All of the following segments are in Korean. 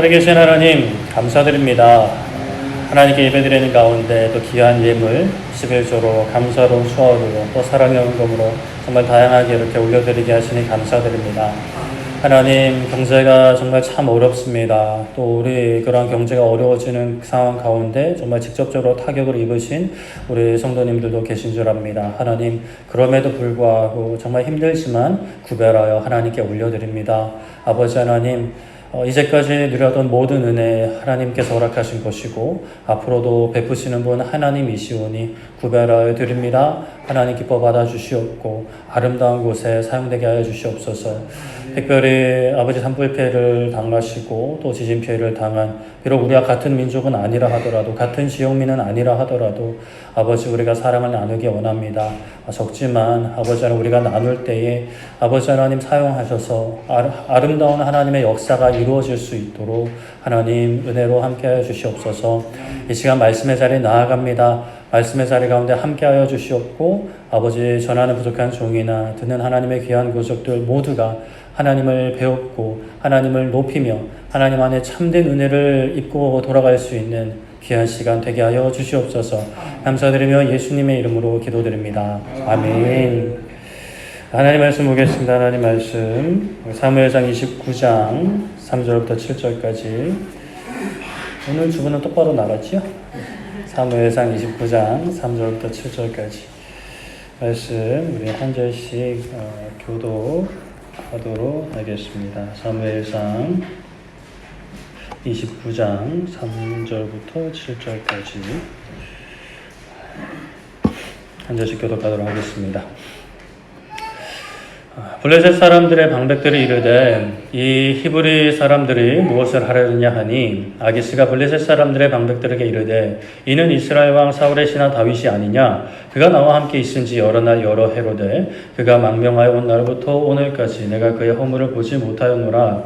살아계신 하나님 감사드립니다. 하나님께 예배드리는 가운데 또 귀한 예물 11조로 감사로운 수화로 또 사랑의 헌금으로 정말 다양하게 이렇게 올려드리게 하시니 감사드립니다. 하나님, 경제가 정말 참 어렵습니다. 또 우리 그런 경제가 어려워지는 상황 가운데 정말 직접적으로 타격을 입으신 우리 성도님들도 계신 줄 압니다. 하나님, 그럼에도 불구하고 정말 힘들지만 구별하여 하나님께 올려드립니다. 아버지 하나님, 이제까지 누렸던 모든 은혜 하나님께서 허락하신 것이고 앞으로도 베푸시는 분 하나님이시오니 구별하여 드립니다. 하나님 기뻐 받아주시옵고 아름다운 곳에 사용되게 하여 주시옵소서. 특별히 아버지 산불피해를 당하시고 또 지진피해를 당한, 비록 우리가 같은 민족은 아니라 하더라도 같은 지역민은 아니라 하더라도 아버지, 우리가 사랑을 나누기 원합니다. 적지만 아버지 하나님, 우리가 나눌 때에 아버지 하나님 사용하셔서 아름다운 하나님의 역사가 이루어질 수 있도록 하나님 은혜로 함께하여 주시옵소서. 이 시간 말씀의 자리에 나아갑니다. 말씀의 자리 가운데 함께하여 주시옵고 아버지, 전하는 부족한 종이나 듣는 하나님의 귀한 교족들 모두가 하나님을 배웠고 하나님을 높이며 하나님 안에 참된 은혜를 입고 돌아갈 수 있는 귀한 시간 되게 하여 주시옵소서. 감사드리며 예수님의 이름으로 기도드립니다. 아멘. 하나님 말씀 보겠습니다. 하나님 말씀 사무엘상 29장 3절부터 7절까지. 오늘 주부는 똑바로 나갔지요? 사무엘상 29장 3절부터 7절까지 말씀 우리 한 절씩 교도하도록 하겠습니다. 사무엘상 29장 3절부터 7절까지 한 절씩 교독하도록 하겠습니다. 블레셋 사람들의 방백들이 이르되 이 히브리 사람들이 무엇을 하려느냐 하니 아기스가 블레셋 사람들의 방백들에게 이르되 이는 이스라엘 왕 사울의 신하 다윗이 아니냐. 그가 나와 함께 있은지 여러 날 여러 해로되 그가 망명하여 온 날부터 오늘까지 내가 그의 허물을 보지 못하였노라.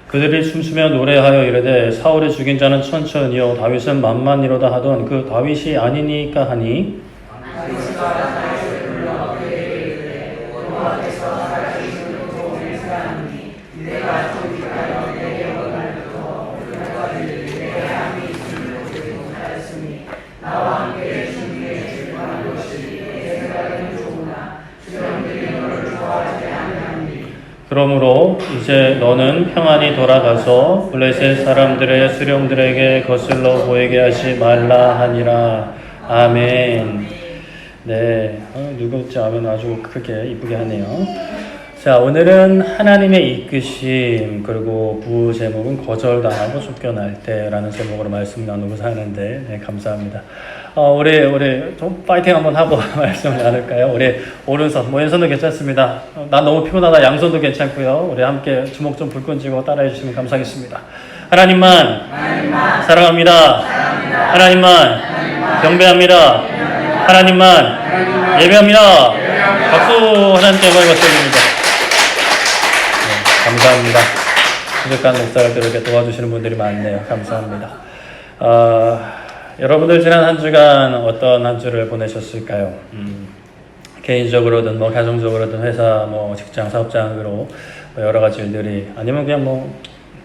그들이 춤추며 노래하여 이르되 사울이 죽인 자는 천천히요 다윗은 만만이로다 하던 그 다윗이 아니니까 하니 그러므로 이제 너는 평안히 돌아가서 블레셋 사람들의 수령들에게 거슬러 보이게 하지 말라 하니라. 아멘. 네, 누구지? 아멘. 아주 크게 이쁘게 하네요. 자, 오늘은 하나님의 이끄심, 그리고 부호 제목은 거절당하고 쫓겨날 때라는 제목으로 말씀 나누고 사는데, 네, 감사합니다. 우리 좀 파이팅 한번 하고 말씀을 나눌까요? 우리 오른손, 왼손도 괜찮습니다. 난 너무 피곤하다. 양손도 괜찮고요. 우리 함께 주먹 좀 불끈 쥐고 따라해 주시면 감사하겠습니다. 하나님만 사랑합니다. 하나님만 경배합니다. 하나님만 예배합니다. 박수 하나님께 영광을 받습니다. 네, 감사합니다. 부족한 목사를 이렇게 도와주시는 분들이 많네요. 감사합니다. 여러분들 지난 한 주간 어떤 한 주를 보내셨을까요? 개인적으로든 가정적으로든 회사 직장 사업장으로 여러 가지 일들이, 아니면 그냥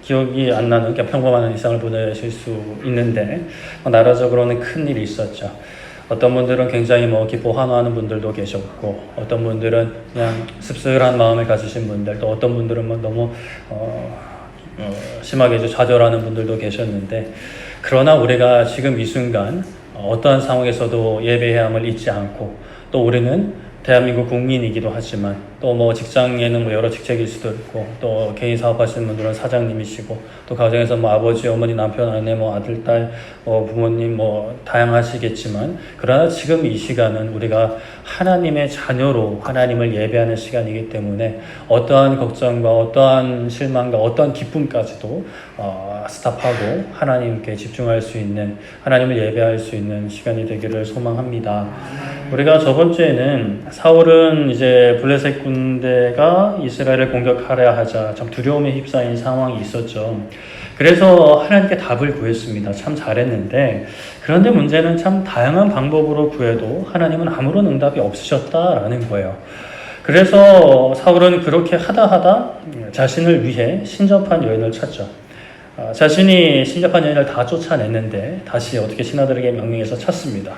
기억이 안 나는 그냥 평범한 일상을 보내실 수 있는데 나라적으로는 큰 일이 있었죠. 어떤 분들은 굉장히 기뻐 환호하는 분들도 계셨고, 어떤 분들은 그냥 씁쓸한 마음을 가지신 분들, 또 어떤 분들은 너무 심하게 좌절하는 분들도 계셨는데, 그러나 우리가 지금 이 순간 어떠한 상황에서도 예배해야 함을 잊지 않고, 또 우리는 대한민국 국민이기도 하지만 또 뭐 직장에는 뭐 여러 직책일 수도 있고, 또 개인 사업하시는 분들은 사장님이시고, 또 가정에서 뭐 아버지, 어머니, 남편, 아내, 뭐 아들, 딸, 부모님 뭐 다양하시겠지만, 그러나 지금 이 시간은 우리가 하나님의 자녀로 하나님을 예배하는 시간이기 때문에 어떠한 걱정과 어떠한 실망과 어떠한 기쁨까지도 스탑하고 하나님께 집중할 수 있는, 하나님을 예배할 수 있는 시간이 되기를 소망합니다. 우리가 저번 주에는 사울은 이제 블레셋 군대가 이스라엘을 공격하려 하자 참 두려움에 휩싸인 상황이 있었죠. 그래서 하나님께 답을 구했습니다. 참 잘했는데, 그런데 문제는 참 다양한 방법으로 구해도 하나님은 아무런 응답이 없으셨다라는 거예요. 그래서 사울은 그렇게 하다 자신을 위해 신접한 여인을 찾죠. 자신이 신접한 여인을 다 쫓아냈는데 다시 어떻게 신하들에게 명령해서 찾습니다.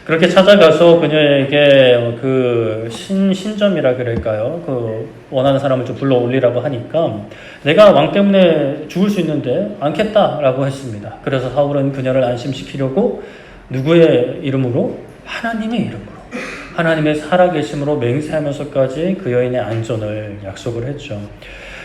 그렇게 찾아가서 그녀에게 그 신점이라 그럴까요? 그 원하는 사람을 좀 불러 올리라고 하니까 내가 왕 때문에 죽을 수 있는데 않겠다라고 했습니다. 그래서 사울은 그녀를 안심시키려고 누구의 이름으로? 하나님의 이름으로, 하나님의 살아계심으로 맹세하면서까지 그 여인의 안전을 약속을 했죠.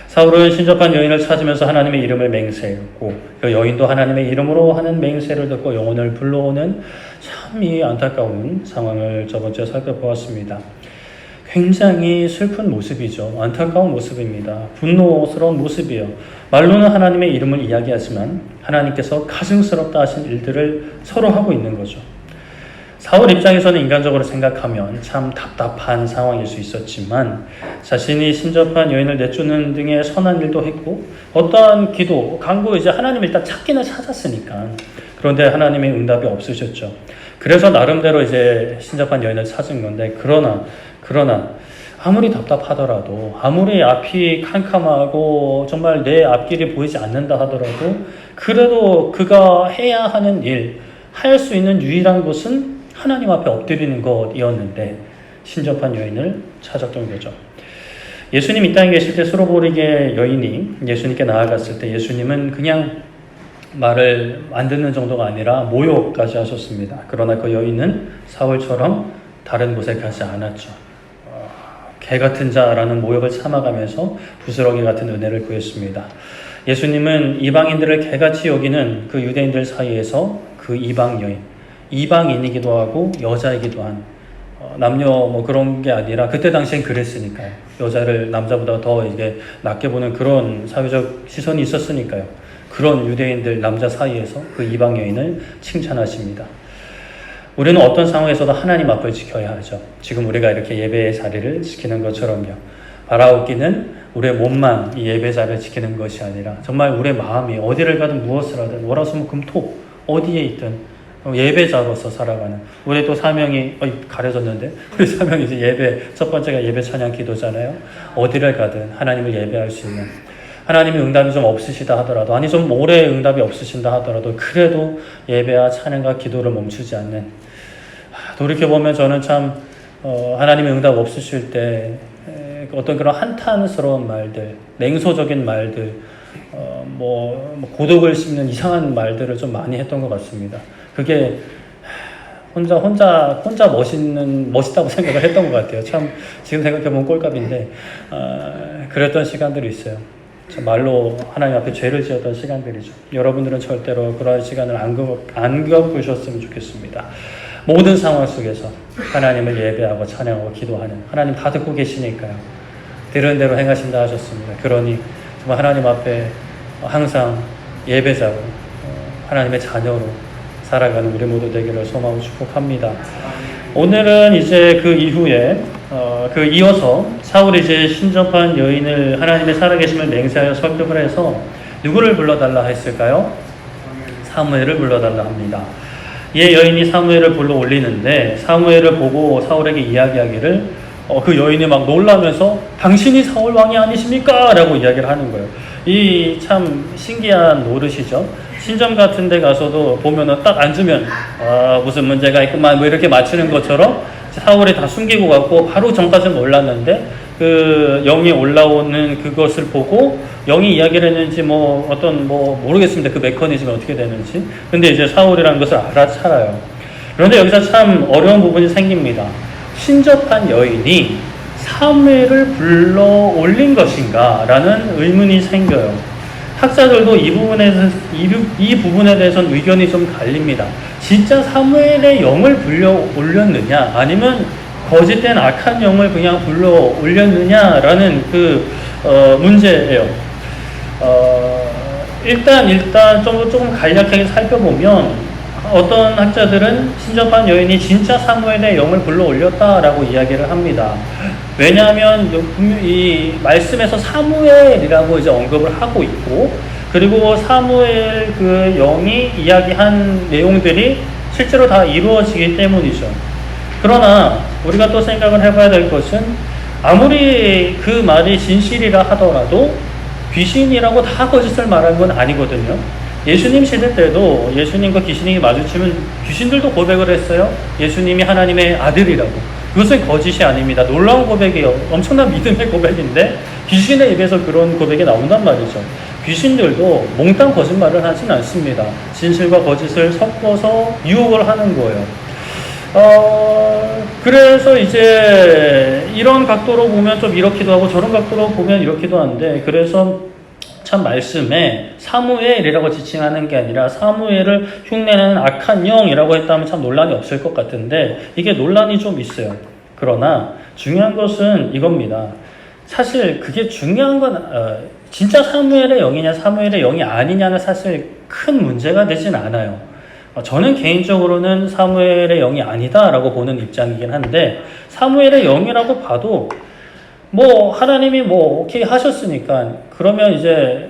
사울은 신접한 여인을 찾으면서 하나님의 이름을 맹세했고, 그 여인도 하나님의 이름으로 하는 맹세를 듣고 영혼을 불러오는 참 이 안타까운 상황을 저번 주에 살펴보았습니다. 굉장히 슬픈 모습이죠. 안타까운 모습입니다. 분노스러운 모습이에요. 말로는 하나님의 이름을 이야기하지만 하나님께서 가증스럽다 하신 일들을 서로 하고 있는 거죠. 사울 입장에서는 인간적으로 생각하면 참 답답한 상황일 수 있었지만 자신이 신접한 여인을 내쫓는 등의 선한 일도 했고 어떠한 기도, 간구, 이제 하나님 일단 찾기는 찾았으니까. 그런데 하나님의 응답이 없으셨죠. 그래서 나름대로 이제 신접한 여인을 찾은 건데 그러나 아무리 답답하더라도, 아무리 앞이 캄캄하고 정말 내 앞길이 보이지 않는다 하더라도 그래도 그가 해야 하는 일, 할 수 있는 유일한 것은 하나님 앞에 엎드리는 것이었는데 신접한 여인을 찾았던 거죠. 예수님 이 땅에 계실 때 수로보리게 여인이 예수님께 나아갔을 때 예수님은 그냥 말을 안 듣는 정도가 아니라 모욕까지 하셨습니다. 그러나 그 여인은 사울처럼 다른 곳에 가지 않았죠. 개 같은 자라는 모욕을 참아가면서 부스러기 같은 은혜를 구했습니다. 예수님은 이방인들을 개같이 여기는 그 유대인들 사이에서 그 이방 여인, 이방인이기도 하고 여자이기도 한, 남녀 뭐 그런 게 아니라 그때 당시엔 그랬으니까요. 여자를 남자보다 더 이게 낮게 보는 그런 사회적 시선이 있었으니까요. 그런 유대인들 남자 사이에서 그 이방 여인을 칭찬하십니다. 우리는 어떤 상황에서도 하나님 앞을 지켜야 하죠. 지금 우리가 이렇게 예배의 자리를 지키는 것처럼요. 바라옵기는 우리의 몸만 이 예배 자리를 지키는 것이 아니라 정말 우리의 마음이 어디를 가든 무엇을 하든 월화수목금토 어디에 있든 예배자로서 살아가는, 우리 또 사명이 가려졌는데 우리 사명이 이제 예배, 첫 번째가 예배 찬양 기도잖아요. 어디를 가든 하나님을 예배할 수 있는, 하나님의 응답이 좀 없으시다 하더라도, 아니 좀 오래 응답이 없으신다 하더라도 그래도 예배와 찬양과 기도를 멈추지 않는, 돌이켜보면 저는 참 하나님의 응답 없으실 때 어떤 그런 한탄스러운 말들, 냉소적인 말들, 고독을 씹는 이상한 말들을 좀 많이 했던 것 같습니다. 그게 혼자 멋있다고 생각을 했던 것 같아요. 참 지금 생각해보면 꼴값인데 그랬던 시간들이 있어요. 참 말로 하나님 앞에 죄를 지었던 시간들이죠. 여러분들은 절대로 그러한 시간을 안 겪으셨으면 좋겠습니다. 모든 상황 속에서 하나님을 예배하고 찬양하고 기도하는, 하나님 다 듣고 계시니까요. 들은 대로 행하신다 하셨습니다. 그러니 정말 하나님 앞에 항상 예배자로, 하나님의 자녀로 살아가는 우리 모두 되기를 소망하고 축복합니다. 오늘은 이제 그 이후에 이어서 사울이 이제 신접한 여인을 하나님의 살아계심을 맹세하여 설득을 해서 누구를 불러달라 했을까요? 사무엘을 불러달라 합니다. 이 여인이 사무엘을 불러 올리는데 사무엘을 보고 사울에게 이야기하기를 그 여인이 막 놀라면서 당신이 사울 왕이 아니십니까? 라고 이야기를 하는 거예요. 이 참 신기한 노릇이죠. 신점 같은 데 가서도 보면은 딱 앉으면 무슨 문제가 있구만 뭐 이렇게 맞추는 것처럼 사울이 다 숨기고 갔고 바로 전까지는 몰랐는데 그 영이 올라오는 그것을 보고 영이 이야기를 했는지 모르겠습니다. 그 메커니즘이 어떻게 되는지. 근데 이제 사울이라는 것을 알아차려요. 그런데 여기서 참 어려운 부분이 생깁니다. 신접한 여인이 사무엘을 불러 올린 것인가? 라는 의문이 생겨요. 학자들도 이 부분에 대해서는 의견이 좀 갈립니다. 진짜 사무엘의 영을 불러 올렸느냐? 아니면 거짓된 악한 영을 그냥 불러 올렸느냐라는 문제예요. 일단 조금 간략하게 살펴보면 어떤 학자들은 신접한 여인이 진짜 사무엘의 영을 불러 올렸다라고 이야기를 합니다. 왜냐하면 이 말씀에서 사무엘이라고 이제 언급을 하고 있고, 그리고 사무엘 그 영이 이야기한 내용들이 실제로 다 이루어지기 때문이죠. 그러나 우리가 또 생각을 해봐야 될 것은, 아무리 그 말이 진실이라 하더라도 귀신이라고 다 거짓을 말한 건 아니거든요. 예수님 시대 때도 예수님과 귀신이 마주치면 귀신들도 고백을 했어요. 예수님이 하나님의 아들이라고. 그것은 거짓이 아닙니다. 놀라운 고백이에요. 엄청난 믿음의 고백인데 귀신의 입에서 그런 고백이 나온단 말이죠. 귀신들도 몽땅 거짓말을 하진 않습니다. 진실과 거짓을 섞어서 유혹을 하는 거예요. 그래서 이제 이런 각도로 보면 좀 이렇기도 하고 저런 각도로 보면 이렇기도 한데, 그래서 참 말씀에 사무엘이라고 지칭하는 게 아니라 사무엘을 흉내내는 악한 영이라고 했다면 참 논란이 없을 것 같은데, 이게 논란이 좀 있어요. 그러나 중요한 것은 이겁니다. 사실 그게 중요한 건 진짜 사무엘의 영이냐 사무엘의 영이 아니냐는 사실 큰 문제가 되진 않아요. 저는 개인적으로는 사무엘의 영이 아니다라고 보는 입장이긴 한데, 사무엘의 영이라고 봐도 하나님이 오케이 하셨으니까, 그러면 이제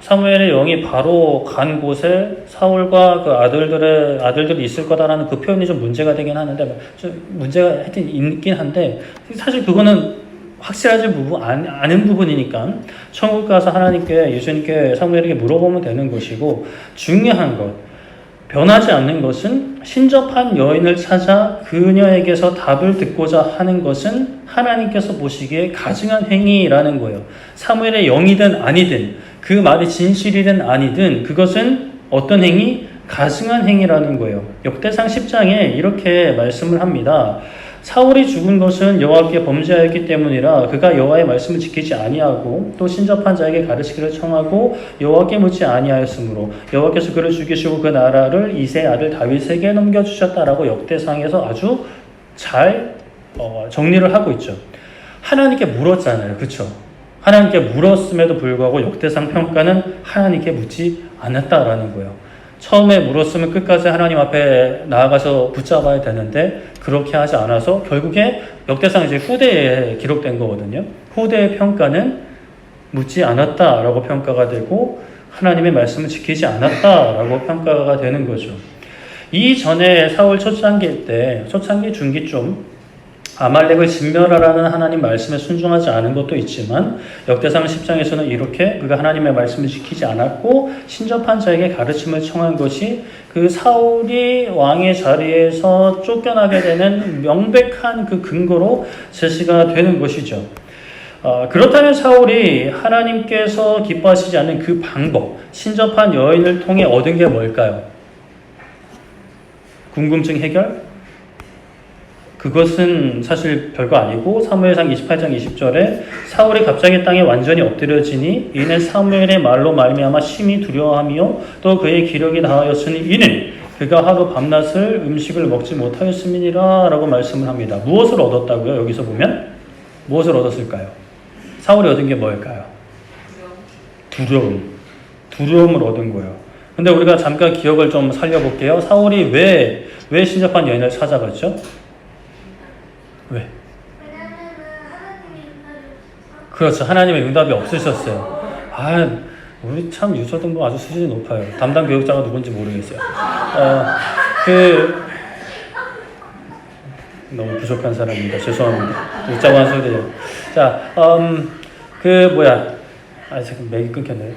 사무엘의 영이 바로 간 곳에 사울과 그 아들들이 있을 거다라는 그 표현이 좀 문제가 되긴 하는데, 좀 문제가 하여튼 있긴 한데, 사실 그거는 확실하지 않은 부분이니까 천국 가서 하나님께, 예수님께, 사무엘에게 물어보면 되는 것이고, 중요한 것, 변하지 않는 것은 신접한 여인을 찾아 그녀에게서 답을 듣고자 하는 것은 하나님께서 보시기에 가증한 행위라는 거예요. 사무엘의 영이든 아니든, 그 말이 진실이든 아니든, 그것은 어떤 행위? 가증한 행위라는 거예요. 역대상 10장에 이렇게 말씀을 합니다. 사울이 죽은 것은 여호와께 범죄하였기 때문이라 그가 여호와의 말씀을 지키지 아니하고 또 신접한 자에게 가르치기를 청하고 여호와께 묻지 아니하였으므로 여호와께서 그를 죽이시고 그 나라를 이새의 아들 다윗에게 넘겨주셨다라고 역대상에서 아주 잘 정리를 하고 있죠. 하나님께 물었잖아요. 그렇죠? 하나님께 물었음에도 불구하고 역대상 평가는 하나님께 묻지 않았다라는 거예요. 처음에 물었으면 끝까지 하나님 앞에 나아가서 붙잡아야 되는데 그렇게 하지 않아서 결국에 역대상 이제 후대에 기록된 거거든요. 후대의 평가는 묻지 않았다라고 평가가 되고 하나님의 말씀을 지키지 않았다라고 평가가 되는 거죠. 이전에 사울 초창기 중기쯤 아말렉을 진멸하라는 하나님 말씀에 순종하지 않은 것도 있지만 역대상 10장에서는 이렇게 그가 하나님의 말씀을 지키지 않았고 신접한 자에게 가르침을 청한 것이 그 사울이 왕의 자리에서 쫓겨나게 되는 명백한 그 근거로 제시가 되는 것이죠. 그렇다면 사울이 하나님께서 기뻐하시지 않는 그 방법, 신접한 여인을 통해 얻은 게 뭘까요? 궁금증 해결? 그것은 사실 별거 아니고 사무엘상 28장 20절에 사울이 갑자기 땅에 완전히 엎드려지니 이는 사무엘의 말로 말미암아 심히 두려워하며 또 그의 기력이 다하였으니 이는 그가 하루 밤낮을 음식을 먹지 못하였음이니라 라고 말씀을 합니다. 무엇을 얻었다고요? 여기서 보면 무엇을 얻었을까요? 사울이 얻은 게 뭘까요? 두려움을 얻은 거예요. 근데 우리가 잠깐 기억을 좀 살려볼게요. 사울이 왜 신접한 여인을 찾아갔죠? 왜? 그렇죠. 하나님의 응답이 없으셨어요. 우리 참 유초등부 아주 수준이 높아요. 담당 교육자가 누군지 모르겠어요. 너무 부족한 사람입니다. 죄송합니다. 웃자고 한 소리예요. 자, 잠깐 맥이 끊겼네요.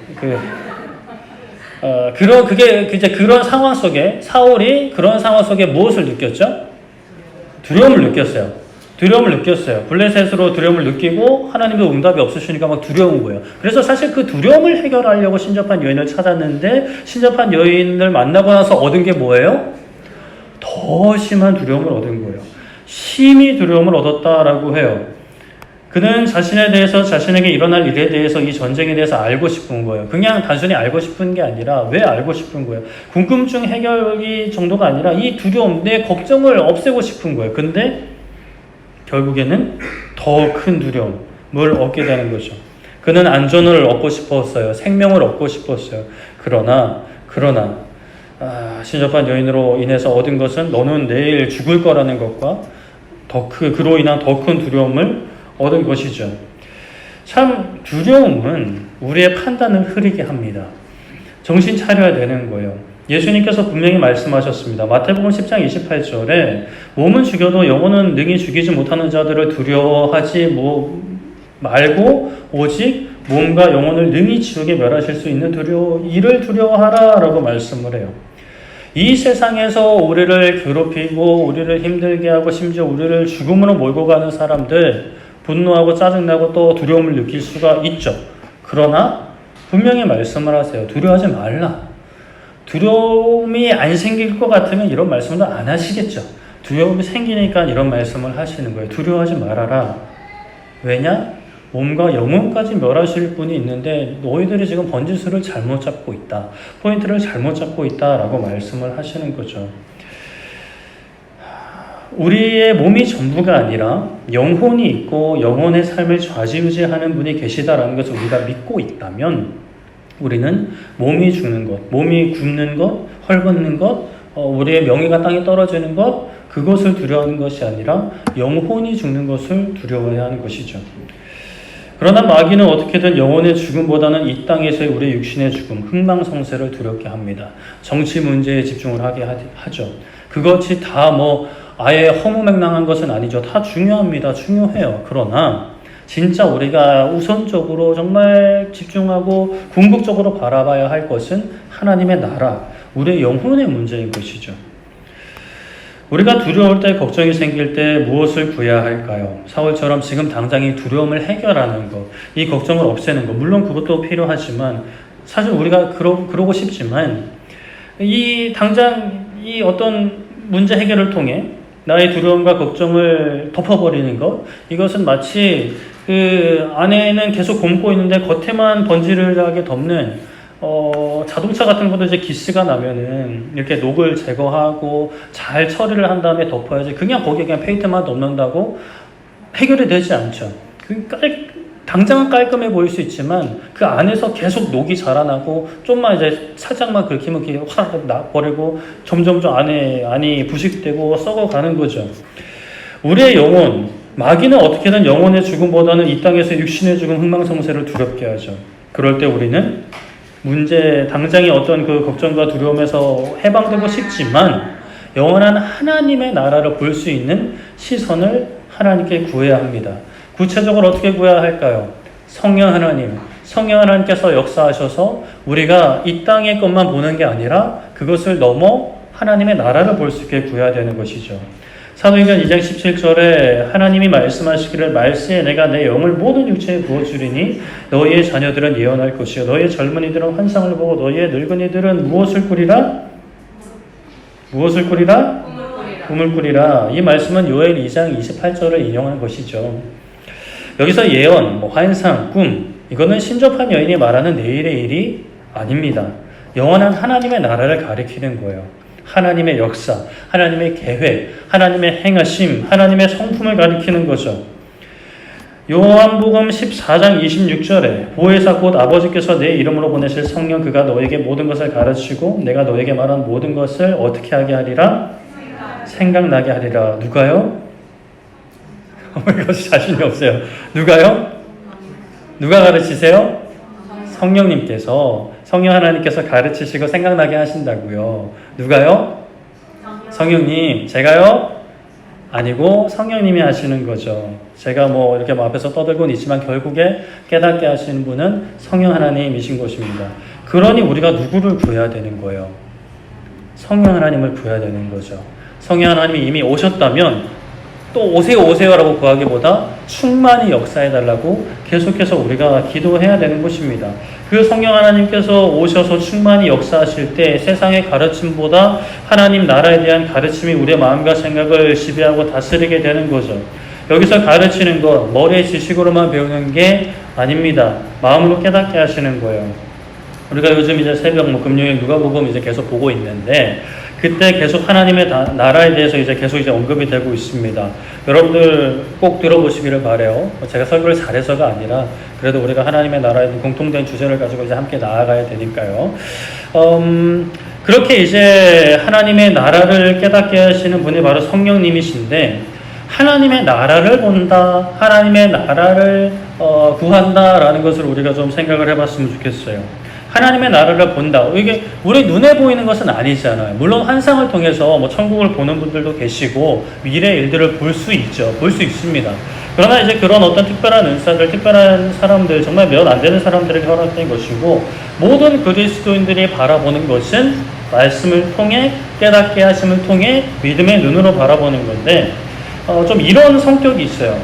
그런 상황 속에 사울이 그런 상황 속에 무엇을 느꼈죠? 두려움을 느꼈어요. 블레셋으로 두려움을 느끼고 하나님도 응답이 없으시니까 막 두려운 거예요. 그래서 사실 그 두려움을 해결하려고 신접한 여인을 찾았는데 신접한 여인을 만나고 나서 얻은 게 뭐예요? 더 심한 두려움을 얻은 거예요. 심히 두려움을 얻었다라고 해요. 그는 자신에 대해서, 자신에게 일어날 일에 대해서, 이 전쟁에 대해서 알고 싶은 거예요. 그냥 단순히 알고 싶은 게 아니라 왜 알고 싶은 거예요? 궁금증 해결이 정도가 아니라 이 두려움, 내 걱정을 없애고 싶은 거예요. 근데 결국에는 더 큰 두려움을 얻게 되는 거죠. 그는 안전을 얻고 싶었어요. 생명을 얻고 싶었어요. 그러나 신접한 여인으로 인해서 얻은 것은 너는 내일 죽을 거라는 것과 그로 인한 더 큰 두려움을 얻은 것이죠. 참 두려움은 우리의 판단을 흐리게 합니다. 정신 차려야 되는 거예요. 예수님께서 분명히 말씀하셨습니다. 마태복음 10장 28절에 몸은 죽여도 영혼은 능히 죽이지 못하는 자들을 두려워하지 말고 오직 몸과 영혼을 능히 지옥에 멸하실 수 있는 이를 두려워하라 라고 말씀을 해요. 이 세상에서 우리를 괴롭히고 우리를 힘들게 하고 심지어 우리를 죽음으로 몰고 가는 사람들, 분노하고 짜증나고 또 두려움을 느낄 수가 있죠. 그러나 분명히 말씀을 하세요. 두려워하지 말라. 두려움이 안 생길 것 같으면 이런 말씀도 안 하시겠죠. 두려움이 생기니까 이런 말씀을 하시는 거예요. 두려워하지 말아라. 왜냐? 몸과 영혼까지 멸하실 분이 있는데 너희들이 지금 번지수를 잘못 잡고 있다. 포인트를 잘못 잡고 있다라고 말씀을 하시는 거죠. 우리의 몸이 전부가 아니라 영혼이 있고 영혼의 삶을 좌지우지하는 분이 계시다라는 것을 우리가 믿고 있다면 우리는 몸이 죽는 것, 몸이 굶는 것, 헐벗는 것, 우리의 명예가 땅에 떨어지는 것, 그것을 두려워하는 것이 아니라 영혼이 죽는 것을 두려워해야 하는 것이죠. 그러나 마귀는 어떻게든 영혼의 죽음보다는 이 땅에서의 우리의 육신의 죽음, 흥망성쇠를 두렵게 합니다. 정치 문제에 집중을 하게 하죠. 그것이 다 아예 허무맹랑한 것은 아니죠. 다 중요합니다. 중요해요. 그러나 진짜 우리가 우선적으로 정말 집중하고 궁극적으로 바라봐야 할 것은 하나님의 나라, 우리의 영혼의 문제인 것이죠. 우리가 두려울 때, 걱정이 생길 때 무엇을 구해야 할까요? 사울처럼 지금 당장 이 두려움을 해결하는 것, 이 걱정을 없애는 것, 물론 그것도 필요하지만 사실 우리가 그러고 싶지만 당장 이 어떤 문제 해결을 통해 나의 두려움과 걱정을 덮어버리는 것, 이것은 마치 안에는 계속 곪고 있는데 겉에만 번지르르하게 덮는 자동차 같은 것도 이제 기스가 나면은 이렇게 녹을 제거하고 잘 처리를 한 다음에 덮어야지. 그냥 거기에 그냥 페인트만 덮는다고 해결이 되지 않죠. 당장은 깔끔해 보일 수 있지만 그 안에서 계속 녹이 자라나고 좀만 이제 살짝만 긁히면 그게 확 나버리고 점점 안이 부식되고 썩어가는 거죠. 우리의 영혼, 마귀는 어떻게든 영혼의 죽음보다는 이 땅에서 육신의 죽음, 흥망성쇠를 두렵게 하죠. 그럴 때 우리는 당장의 어떤 그 걱정과 두려움에서 해방되고 싶지만 영원한 하나님의 나라를 볼 수 있는 시선을 하나님께 구해야 합니다. 구체적으로 어떻게 구해야 할까요? 성령 하나님께서 역사하셔서 우리가 이 땅의 것만 보는 게 아니라 그것을 넘어 하나님의 나라를 볼 수 있게 구해야 되는 것이죠. 사도행전 2장 17절에 하나님이 말씀하시기를 말세에 내가 내 영을 모든 육체에 부어주리니 너희의 자녀들은 예언할 것이요 너희의 젊은이들은 환상을 보고 너희의 늙은이들은 무엇을 꾸리라? 꿈을 꾸리라. 이 말씀은 요엘 2장 28절을 인용한 것이죠. 여기서 예언, 환상, 꿈, 이거는 신접한 여인이 말하는 내일의 일이 아닙니다. 영원한 하나님의 나라를 가리키는 거예요. 하나님의 역사, 하나님의 계획, 하나님의 행하심, 하나님의 성품을 가리키는 거죠. 요한복음 14장 26절에 보혜사 곧 아버지께서 내 이름으로 보내실 성령 그가 너에게 모든 것을 가르치고 내가 너에게 말한 모든 것을 어떻게 하게 하리라? 생각나게 하리라. 누가요? 이것이 자신이 없어요. 누가요? 누가 가르치세요? 성령님께서, 성령 하나님께서 가르치시고 생각나게 하신다고요. 누가요? 성령님. 제가요? 아니고 성령님이 하시는 거죠. 제가 이렇게 앞에서 떠들고는 있지만 결국에 깨닫게 하시는 분은 성령 하나님이신 것입니다. 그러니 우리가 누구를 구해야 되는 거예요? 성령 하나님을 구해야 되는 거죠. 성령 하나님이 이미 오셨다면 또 오세요라고 구하기보다 충만히 역사해달라고 계속해서 우리가 기도해야 되는 것입니다. 그 성령 하나님께서 오셔서 충만히 역사하실 때 세상의 가르침보다 하나님 나라에 대한 가르침이 우리의 마음과 생각을 지배하고 다스리게 되는 거죠. 여기서 가르치는 것, 머리의 지식으로만 배우는 게 아닙니다. 마음으로 깨닫게 하시는 거예요. 우리가 요즘 이제 새벽, 금요일 누가복음 이제 계속 보고 있는데, 그때 계속 하나님의 나라에 대해서 이제 계속 이제 언급이 되고 있습니다. 여러분들 꼭 들어보시기를 바래요. 제가 설교를 잘해서가 아니라, 그래도 우리가 하나님의 나라에 공통된 주제를 가지고 이제 함께 나아가야 되니까요. 그렇게 이제 하나님의 나라를 깨닫게 하시는 분이 바로 성령님이신데, 하나님의 나라를 본다, 하나님의 나라를 구한다라는 것을 우리가 좀 생각을 해봤으면 좋겠어요. 하나님의 나라를 본다. 이게 우리 눈에 보이는 것은 아니잖아요. 물론 환상을 통해서 뭐 천국을 보는 분들도 계시고 미래 일들을 볼 수 있죠. 볼 수 있습니다. 그러나 이제 그런 어떤 특별한 은사들, 특별한 사람들, 정말 몇 안 되는 사람들에게 허락된 것이고, 모든 그리스도인들이 바라보는 것은 말씀을 통해, 깨닫게 하심을 통해 믿음의 눈으로 바라보는 건데, 좀 이런 성격이 있어요.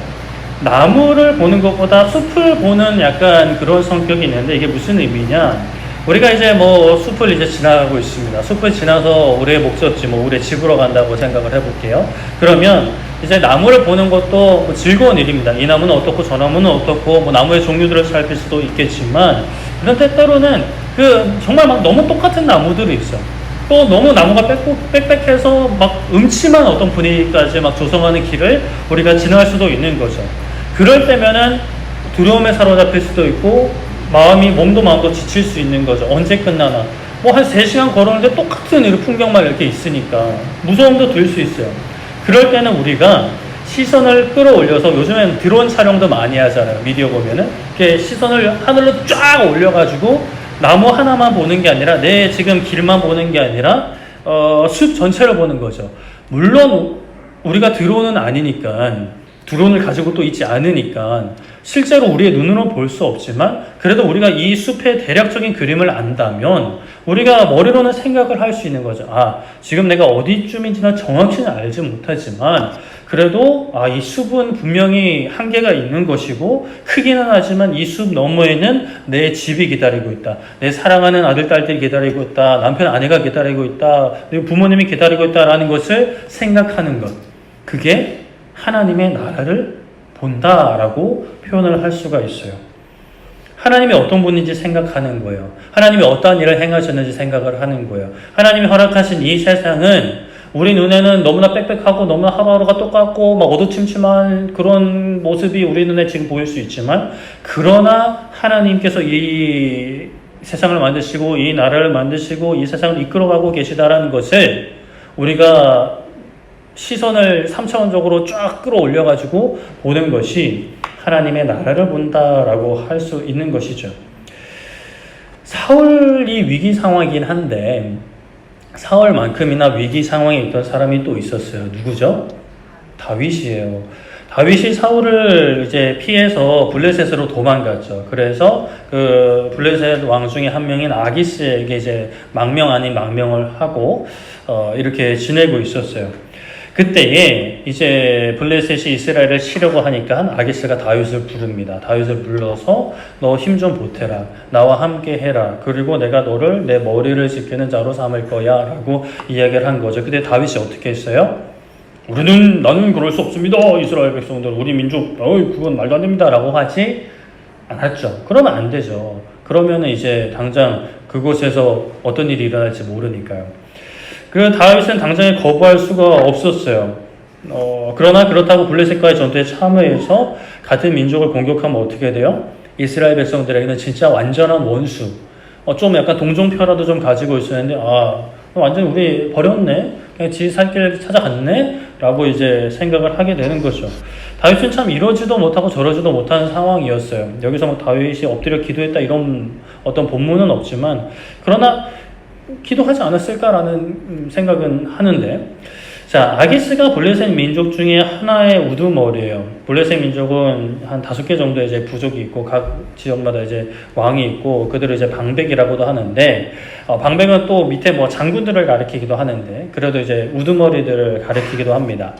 나무를 보는 것보다 숲을 보는 약간 그런 성격이 있는데, 이게 무슨 의미냐? 우리가 이제 뭐 숲을 이제 지나가고 있습니다. 숲을 지나서 우리의 목적지, 뭐 우리의 집으로 간다고 생각을 해볼게요. 그러면 이제 나무를 보는 것도 뭐 즐거운 일입니다. 이 나무는 어떻고 저 나무는 어떻고, 뭐 나무의 종류들을 살필 수도 있겠지만, 그런데 때로는 정말 막 너무 똑같은 나무들이 있어. 또 너무 나무가 빽빽해서 막 음침한 어떤 분위기까지 막 조성하는 길을 우리가 지나갈 수도 있는 거죠. 그럴 때면은 두려움에 사로잡힐 수도 있고, 몸도 마음도 지칠 수 있는 거죠. 언제 끝나나. 뭐 한 3시간 걸었는데 똑같은 풍경만 이렇게 있으니까 무서움도 들 수 있어요. 그럴 때는 우리가 시선을 끌어올려서, 요즘엔 드론 촬영도 많이 하잖아요. 미디어 보면은. 이렇게 시선을 하늘로 쫙 올려가지고 나무 하나만 보는 게 아니라, 내 지금 길만 보는 게 아니라 숲 전체를 보는 거죠. 물론 우리가 드론은 아니니까, 드론을 가지고 또 있지 않으니까 실제로 우리의 눈으로 볼 수 없지만, 그래도 우리가 이 숲의 대략적인 그림을 안다면 우리가 머리로는 생각을 할 수 있는 거죠. 지금 내가 어디쯤인지는 정확히는 알지 못하지만, 그래도 이 숲은 분명히 한계가 있는 것이고, 크기는 하지만 이 숲 너머에는 내 집이 기다리고 있다, 내 사랑하는 아들, 딸들이 기다리고 있다, 남편, 아내가 기다리고 있다, 내 부모님이 기다리고 있다라는 것을 생각하는 것, 그게 하나님의 나라를 본다라고 표현을 할 수가 있어요. 하나님이 어떤 분인지 생각하는 거예요. 하나님이 어떠한 일을 행하셨는지 생각을 하는 거예요. 하나님이 허락하신 이 세상은 우리 눈에는 너무나 빽빽하고 너무나 하루하루가 똑같고 막 어두침침한 그런 모습이 우리 눈에 지금 보일 수 있지만, 그러나 하나님께서 이 세상을 만드시고 이 나라를 만드시고 이 세상을 이끌어가고 계시다라는 것을 우리가 시선을 3차원적으로 쫙 끌어올려가지고 보는 것이 하나님의 나라를 본다라고 할 수 있는 것이죠. 사울이 위기 상황이긴 한데, 사울만큼이나 위기 상황에 있던 사람이 또 있었어요. 누구죠? 다윗이에요. 다윗이 사울을 이제 피해서 블레셋으로 도망갔죠. 그래서 그 블레셋 왕 중에 한 명인 아기스에게 이제 망명 아닌 망명을 하고 이렇게 지내고 있었어요. 그때에 이제 블레셋이 이스라엘을 치려고 하니까 아기스가 다윗을 부릅니다. 다윗을 불러서 너 힘 좀 보태라. 나와 함께 해라. 그리고 내가 너를 내 머리를 지키는 자로 삼을 거야. 라고 이야기를 한 거죠. 근데 다윗이 어떻게 했어요? 나는 그럴 수 없습니다. 이스라엘 백성들, 우리 민족, 그건 말도 안 됩니다. 라고 하지 않았죠. 그러면 안 되죠. 그러면 이제 당장 그곳에서 어떤 일이 일어날지 모르니까요. 그 다윗은 당장에 거부할 수가 없었어요. 그러나 그렇다고 블레셋과의 전투에 참여해서 같은 민족을 공격하면 어떻게 돼요? 이스라엘 백성들에게는 진짜 완전한 원수. 좀 약간 동정표라도 좀 가지고 있었는데, 완전히 우리 버렸네? 그냥 지 살 길 찾아갔네? 라고 이제 생각을 하게 되는 거죠. 다윗은 참 이러지도 못하고 저러지도 못하는 상황이었어요. 여기서 뭐 다윗이 엎드려 기도했다 이런 어떤 본문은 없지만, 그러나 기도하지 않았을까라는 생각은 하는데, 자, 아기스가 블레셋 민족 중에 하나의 우두머리예요. 블레셋 민족은 한 5개 정도의 이제 부족이 있고, 각 지역마다 이제 왕이 있고, 그들을 이제 방백이라고도 하는데, 방백은 또 밑에 뭐 장군들을 가리키기도 하는데, 그래도 이제 우두머리들을 가리키기도 합니다.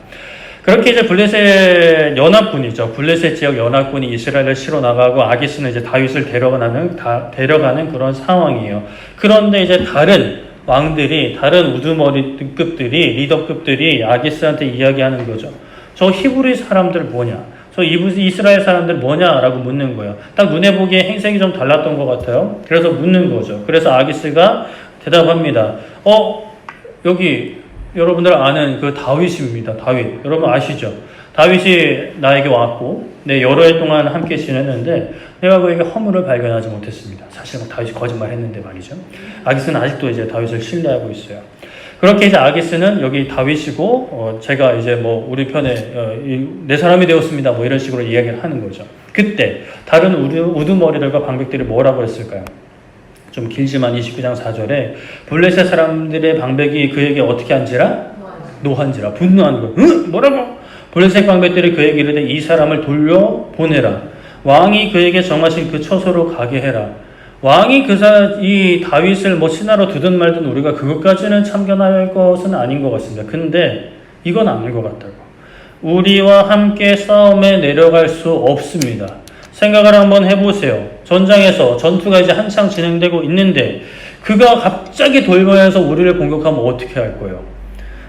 그렇게 이제 블레셋 연합군이죠. 블레셋 지역 연합군이 이스라엘을 치러 나가고, 아기스는 이제 다윗을 데려가는 그런 상황이에요. 그런데 이제 다른 왕들이, 다른 우두머리급들이, 리더급들이 아기스한테 이야기하는 거죠. 저 히브리 사람들 뭐냐? 저 이스라엘 사람들 뭐냐라고 묻는 거예요. 딱 눈에 보기에 행색이 좀 달랐던 것 같아요. 그래서 묻는 거죠. 그래서 아기스가 대답합니다. 여기 여러분들 아는 그 다윗입니다. 다윗. 여러분 아시죠? 다윗이 나에게 왔고 여러 해 동안 함께 지냈는데 내가 그에게 허물을 발견하지 못했습니다. 사실 다윗이 거짓말했는데 말이죠. 아기스는 아직도 이제 다윗을 신뢰하고 있어요. 그렇게 이제 아기스는 여기 다윗이고 제가 이제 뭐 우리 편에 내 사람이 되었습니다. 뭐 이런 식으로 이야기를 하는 거죠. 그때 다른 우두머리들과 방백들이 뭐라고 했을까요? 좀 길지만 29장 4절에 블레셋 사람들의 방백이 그에게 어떻게 한지라? 노한지라. 분노하는 거예요. 응? 뭐라고? 블레셋 방백들이 그에게 이르되 이 사람을 돌려보내라. 왕이 그에게 정하신 그 처소로 가게 해라. 왕이 이 다윗을 뭐 신하로 두든 말든 우리가 그것까지는 참견할 것은 아닌 것 같습니다. 근데 이건 아닌 것 같다고. 우리와 함께 싸움에 내려갈 수 없습니다. 생각을 한번 해보세요. 전장에서 전투가 이제 한창 진행되고 있는데 그가 갑자기 돌면서 우리를 공격하면 어떻게 할 거예요?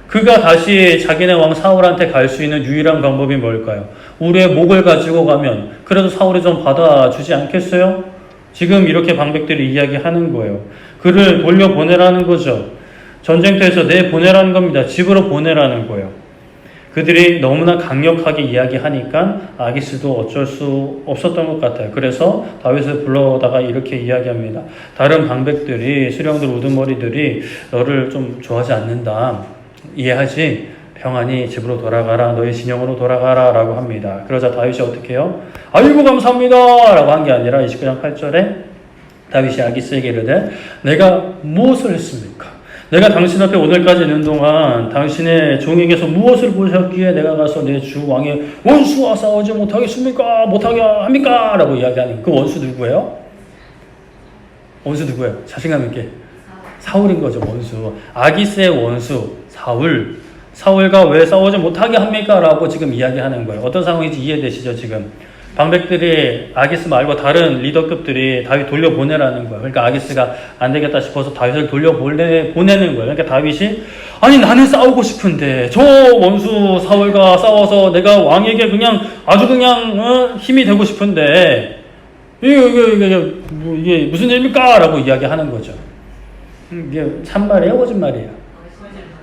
그가 다시 자기네 왕 사울한테 갈 수 있는 유일한 방법이 뭘까요? 우리의 목을 가지고 가면 그래도 사울이 좀 받아주지 않겠어요? 지금 이렇게 방백들이 이야기하는 거예요. 그를 돌려보내라는 거죠. 전쟁터에서 내보내라는 겁니다. 집으로 보내라는 거예요. 그들이 너무나 강력하게 이야기하니까 아기스도 어쩔 수 없었던 것 같아요. 그래서 다윗을 불러다가 이렇게 이야기합니다. 다른 방백들이 수령들 우두머리들이 너를 좀 좋아하지 않는다. 이해하지? 평안히 집으로 돌아가라. 너의 진영으로 돌아가라 라고 합니다. 그러자 다윗이 어떻게 해요? 아이고 감사합니다 라고 한 게 아니라 29장 8절에 다윗이 아기스에게 이르되 내가 무엇을 했습니까? 내가 당신 앞에 오늘까지 있는 동안 당신의 종에게서 무엇을 보셨기에 내가 가서 내 주 왕의 원수와 싸우지 못하겠습니까? 못하게 합니까? 라고 이야기하는 그 원수 누구예요? 원수 누구예요? 자신감 있게. 사울인 거죠. 원수. 아기스의 원수 사울. 사울과 왜 싸우지 못하게 합니까? 라고 지금 이야기하는 거예요. 어떤 상황인지 이해되시죠? 지금 방백들이 아기스 말고 다른 리더급들이 다윗 돌려보내라는 거예요. 그러니까 아기스가 안 되겠다 싶어서 다윗을 돌려보내는 거예요. 그러니까 다윗이 아니 나는 싸우고 싶은데 저 원수 사울과 싸워서 내가 왕에게 그냥 아주 그냥 힘이 되고 싶은데 이게 무슨 일입니까? 라고 이야기하는 거죠. 이게 참말이에요? 거짓말이에요?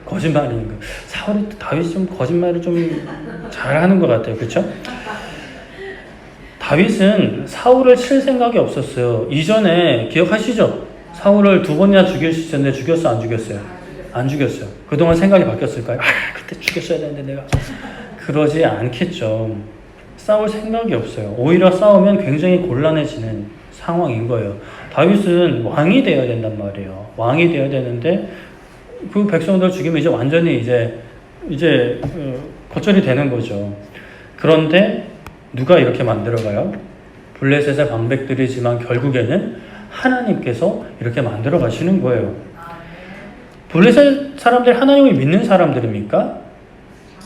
거짓말인 거. 사울이 다윗이 좀 거짓말을 좀 잘하는 것 같아요. 그렇죠? 다윗은 사울을 칠 생각이 없었어요. 이전에 기억하시죠? 사울을 2번이나 죽일 수 있었는데 죽였어? 안 죽였어요? 안 죽였어요. 그동안 생각이 바뀌었을까요? 그때 죽였어야 되는데 내가. 그러지 않겠죠. 싸울 생각이 없어요. 오히려 싸우면 굉장히 곤란해지는 상황인 거예요. 다윗은 왕이 되어야 된단 말이에요. 왕이 되어야 되는데 그 백성들 죽이면 이제 완전히 이제 거절이 되는 거죠. 그런데 누가 이렇게 만들어가요? 블레셋의 방백들이지만 결국에는 하나님께서 이렇게 만들어 가시는 거예요. 블레셋 사람들 하나님을 믿는 사람들입니까?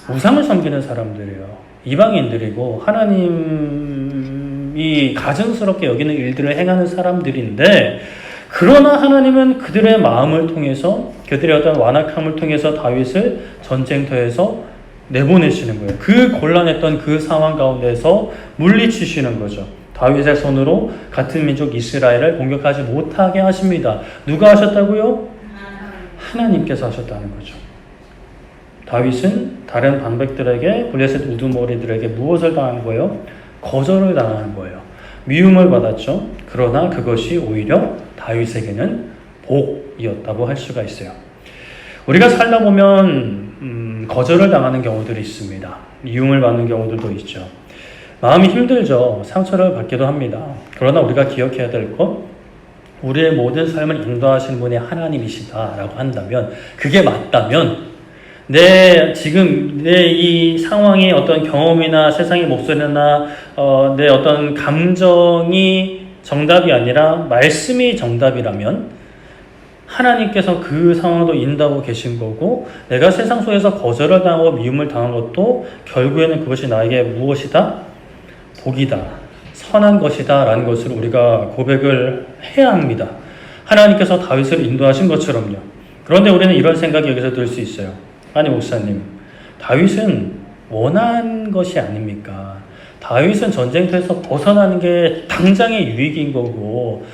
우상을 섬기는 사람들이에요. 이방인들이고 하나님이 가증스럽게 여기는 일들을 행하는 사람들인데 그러나 하나님은 그들의 마음을 통해서 그들의 어떤 완악함을 통해서 다윗을 전쟁터에서 내보내시는 거예요. 그 곤란했던 그 상황 가운데서 물리치시는 거죠. 다윗의 손으로 같은 민족 이스라엘을 공격하지 못하게 하십니다. 누가 하셨다고요? 하나님께서 하셨다는 거죠. 다윗은 다른 방백들에게 블레셋 우두머리들에게 무엇을 당한 거예요? 거절을 당하는 거예요. 미움을 받았죠. 그러나 그것이 오히려 다윗에게는 복이었다고 할 수가 있어요. 우리가 살다 보면 거절을 당하는 경우들이 있습니다. 미움을 받는 경우들도 있죠. 마음이 힘들죠. 상처를 받기도 합니다. 그러나 우리가 기억해야 될 것, 우리의 모든 삶을 인도하시는 분이 하나님이시다라고 한다면, 그게 맞다면 지금 내 이 상황의 어떤 경험이나 세상의 목소리나 내 어떤 감정이 정답이 아니라 말씀이 정답이라면 하나님께서 그 상황도 인도하고 계신 거고, 내가 세상 속에서 거절을 당하고 미움을 당한 것도 결국에는 그것이 나에게 무엇이다? 복이다. 선한 것이다. 라는 것을 우리가 고백을 해야 합니다. 하나님께서 다윗을 인도하신 것처럼요. 그런데 우리는 이런 생각이 여기서 들 수 있어요. 아니 목사님, 다윗은 원한 것이 아닙니까? 다윗은 전쟁터에서 벗어나는 게 당장의 유익인 거고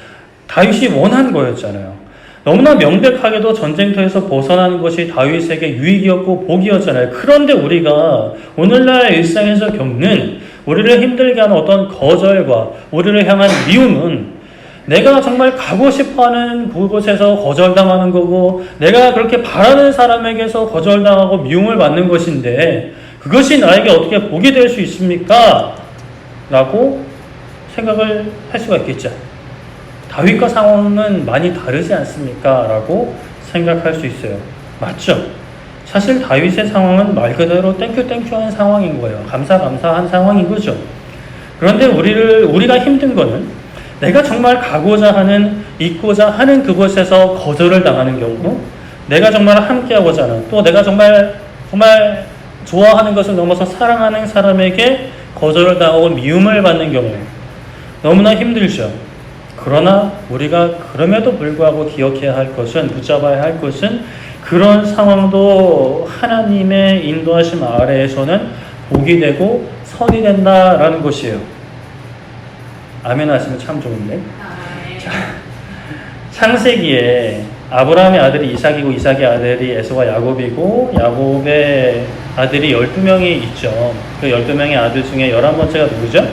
다윗이 원한 거였잖아요. 너무나 명백하게도 전쟁터에서 벗어나는 것이 다윗에게 유익이었고 복이었잖아요. 그런데 우리가 오늘날 일상에서 겪는 우리를 힘들게 하는 어떤 거절과 우리를 향한 미움은 내가 정말 가고 싶어하는 그곳에서 거절당하는 거고 내가 그렇게 바라는 사람에게서 거절당하고 미움을 받는 것인데 그것이 나에게 어떻게 복이 될 수 있습니까? 라고 생각을 할 수가 있겠죠. 다윗과 상황은 많이 다르지 않습니까? 라고 생각할 수 있어요. 맞죠? 사실 다윗의 상황은 말 그대로 땡큐한 상황인 거예요. 감사한 상황인 거죠. 그런데 우리가 힘든 거는 내가 정말 가고자 하는, 있고자 하는 그곳에서 거절을 당하는 경우, 내가 정말 함께하고자 하는, 또 내가 정말 좋아하는 것을 넘어서 사랑하는 사람에게 거절을 당하고 미움을 받는 경우 너무나 힘들죠. 그러나 우리가 그럼에도 불구하고 기억해야 할 것은, 붙잡아야 할 것은 그런 상황도 하나님의 인도하심 아래에서는 복이 되고 선이 된다라는 것이에요. 아멘 하시면 참 좋은데. 자, 창세기에 아브라함의 아들이 이삭이고 이삭의 아들이 에서와 야곱이고 야곱의 아들이 12명이 있죠. 그 12명의 아들 중에 11번째가 누구죠?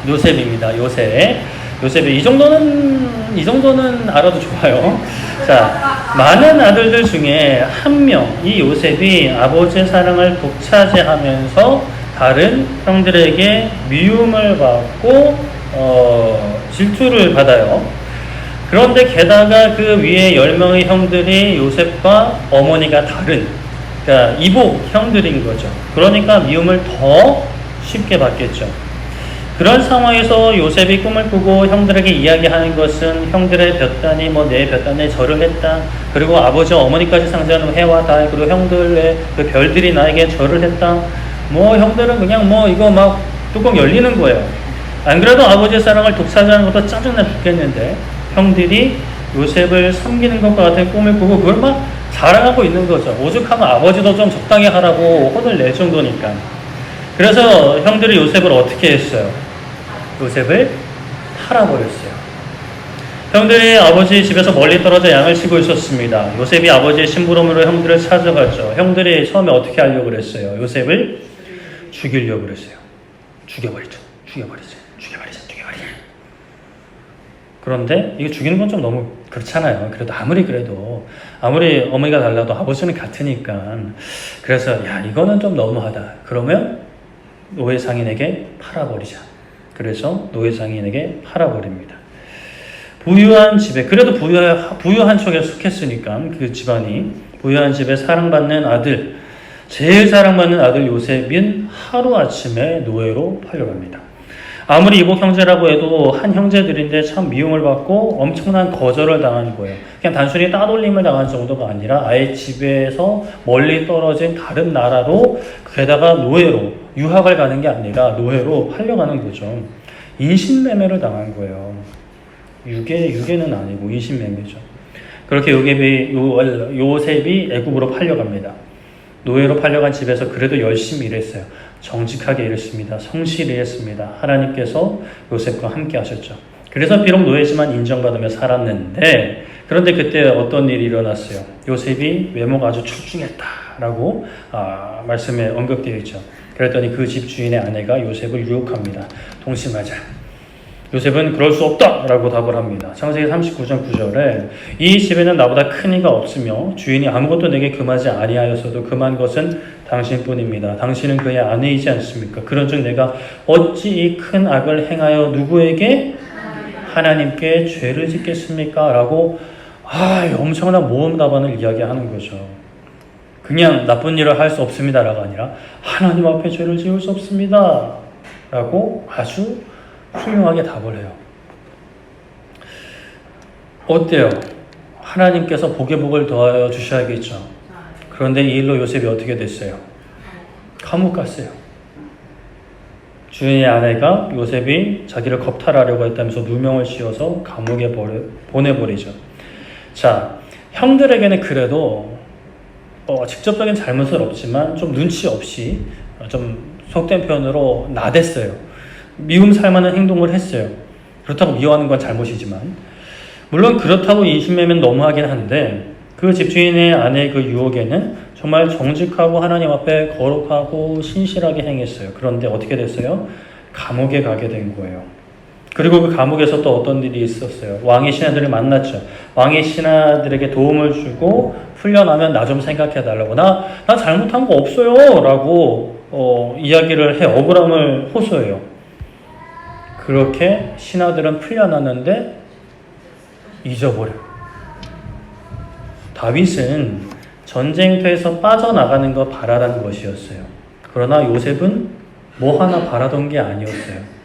요셉입니다. 요셉이 이 정도는 알아도 좋아요. 자, 많은 아들들 중에 한 명, 이 요셉이 아버지의 사랑을 독차지하면서 다른 형들에게 미움을 받고 질투를 받아요. 그런데 게다가 그 위에 10명의 형들이 요셉과 어머니가 다른, 그러니까 이복 형들인 거죠. 그러니까 미움을 더 쉽게 받겠죠. 그런 상황에서 요셉이 꿈을 꾸고 형들에게 이야기하는 것은 형들의 볕단이 내 볕단에 절을 했다. 그리고 아버지와 어머니까지 상징하는 해와 달, 그리고 형들의 그 별들이 나에게 절을 했다. 형들은 그냥 이거 막 뚜껑 열리는 거예요. 안 그래도 아버지의 사랑을 독차지하는 것도 짜증나 죽겠는데 형들이 요셉을 섬기는 것과 같은 꿈을 꾸고 그걸 막 자랑하고 있는 거죠. 오죽하면 아버지도 좀 적당히 하라고 혼을 낼 정도니까. 그래서 형들이 요셉을 어떻게 했어요? 요셉을 팔아버렸어요. 형들이 아버지 집에서 멀리 떨어져 양을 치고 있었습니다. 요셉이 아버지의 심부름으로 형들을 찾아갔죠. 형들이 처음에 어떻게 하려고 그랬어요? 요셉을 죽이려고 그랬어요. 죽여버리자. 그런데 이거 죽이는 건 좀 너무 그렇잖아요. 아무리 어머니가 달라도 아버지는 같으니까. 그래서 이거는 좀 너무하다. 그러면 노예 상인에게 팔아버리자. 그래서 노예 상인에게 팔아버립니다. 부유한 집에, 그래도 부유한 쪽에 속했으니까 그 집안이 부유한 집에 사랑받는 아들, 제일 사랑받는 아들 요셉은 하루아침에 노예로 팔려갑니다. 아무리 이복 형제라고 해도 한 형제들인데 참 미움을 받고 엄청난 거절을 당한 거예요. 그냥 단순히 따돌림을 당한 정도가 아니라 아예 집에서 멀리 떨어진 다른 나라로, 게다가 노예로, 유학을 가는 게 아니라 노예로 팔려가는 거죠. 인신매매를 당한 거예요. 유괴는 아니고 인신매매죠. 그렇게 요셉이 애굽으로 팔려갑니다. 노예로 팔려간 집에서 그래도 열심히 일했어요. 정직하게 일했습니다. 성실히 일했습니다. 하나님께서 요셉과 함께 하셨죠. 그래서 비록 노예지만 인정받으며 살았는데, 그런데 그때 어떤 일이 일어났어요? 요셉이 외모가 아주 출중했다라고 말씀에 언급되어 있죠. 그랬더니 그 집 주인의 아내가 요셉을 유혹합니다. 동심하자. 요셉은 그럴 수 없다라고 답을 합니다. 창세기 39장 9절에 이 집에는 나보다 큰 이가 없으며 주인이 아무것도 내게 금하지 아니하였어도 금한 것은 당신뿐입니다. 당신은 그의 아내이지 않습니까? 그런즉 내가 어찌 이 큰 악을 행하여 누구에게? 하나님께 죄를 짓겠습니까? 라고 엄청난 모험 답안을 이야기하는 거죠. 그냥 나쁜 일을 할 수 없습니다라가 아니라 하나님 앞에 죄를 지을 수 없습니다 라고 아주 훌륭하게 답을 해요. 어때요? 하나님께서 복에 복을 더하여 주셔야겠죠. 그런데 이 일로 요셉이 어떻게 됐어요? 감옥 갔어요. 주인의 아내가 요셉이 자기를 겁탈하려고 했다면서 누명을 씌워서 감옥에 보내버리죠. 자, 형들에게는 그래도 직접적인 잘못은 없지만 좀 눈치 없이 좀 속된 표현으로 나댔어요. 미움 살만한 행동을 했어요. 그렇다고 미워하는 건 잘못이지만 물론 그렇다고 인신매매는 너무하긴 한데 그 집주인의 아내의 그 유혹에는 정말 정직하고 하나님 앞에 거룩하고 신실하게 행했어요. 그런데 어떻게 됐어요? 감옥에 가게 된 거예요. 그리고 그 감옥에서 또 어떤 일이 있었어요. 왕의 신하들을 만났죠. 왕의 신하들에게 도움을 주고 풀려나면 나 좀 생각해 달라고. 나 잘못한 거 없어요 라고 이야기를 해. 억울함을 호소해요. 그렇게 신하들은 풀려났는데 잊어버려. 다윗은 전쟁터에서 빠져나가는 거 바라는 것이었어요. 그러나 요셉은 뭐 하나 바라던 게 아니었어요.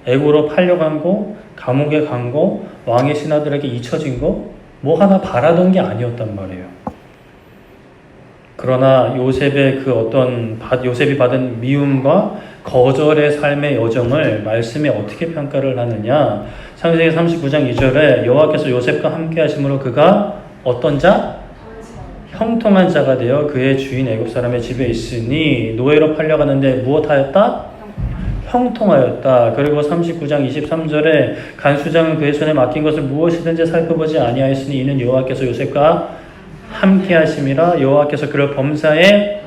애고로 팔려간 거, 감옥에 간 거, 왕의 신하들에게 잊혀진 거, 뭐 하나 바라던 게 아니었단 말이에요. 그러나 요셉이 받은 미움과 거절의 삶의 여정을 말씀에 어떻게 평가를 하느냐? 창세기 39장 2절에 여호와께서 요셉과 함께 하심으로 그가 어떤 자? 형통한 자가 되어 그의 주인 애굽 사람의 집에 있으니 노예로 팔려가는데 무엇하였다? 형통하였다. 그리고 39장 23절에 간수장은 그의 손에 맡긴 것을 무엇이든지 살펴보지 아니하였으니 이는 여호와께서 요셉과 함께 하심이라 여호와께서 그를 범사에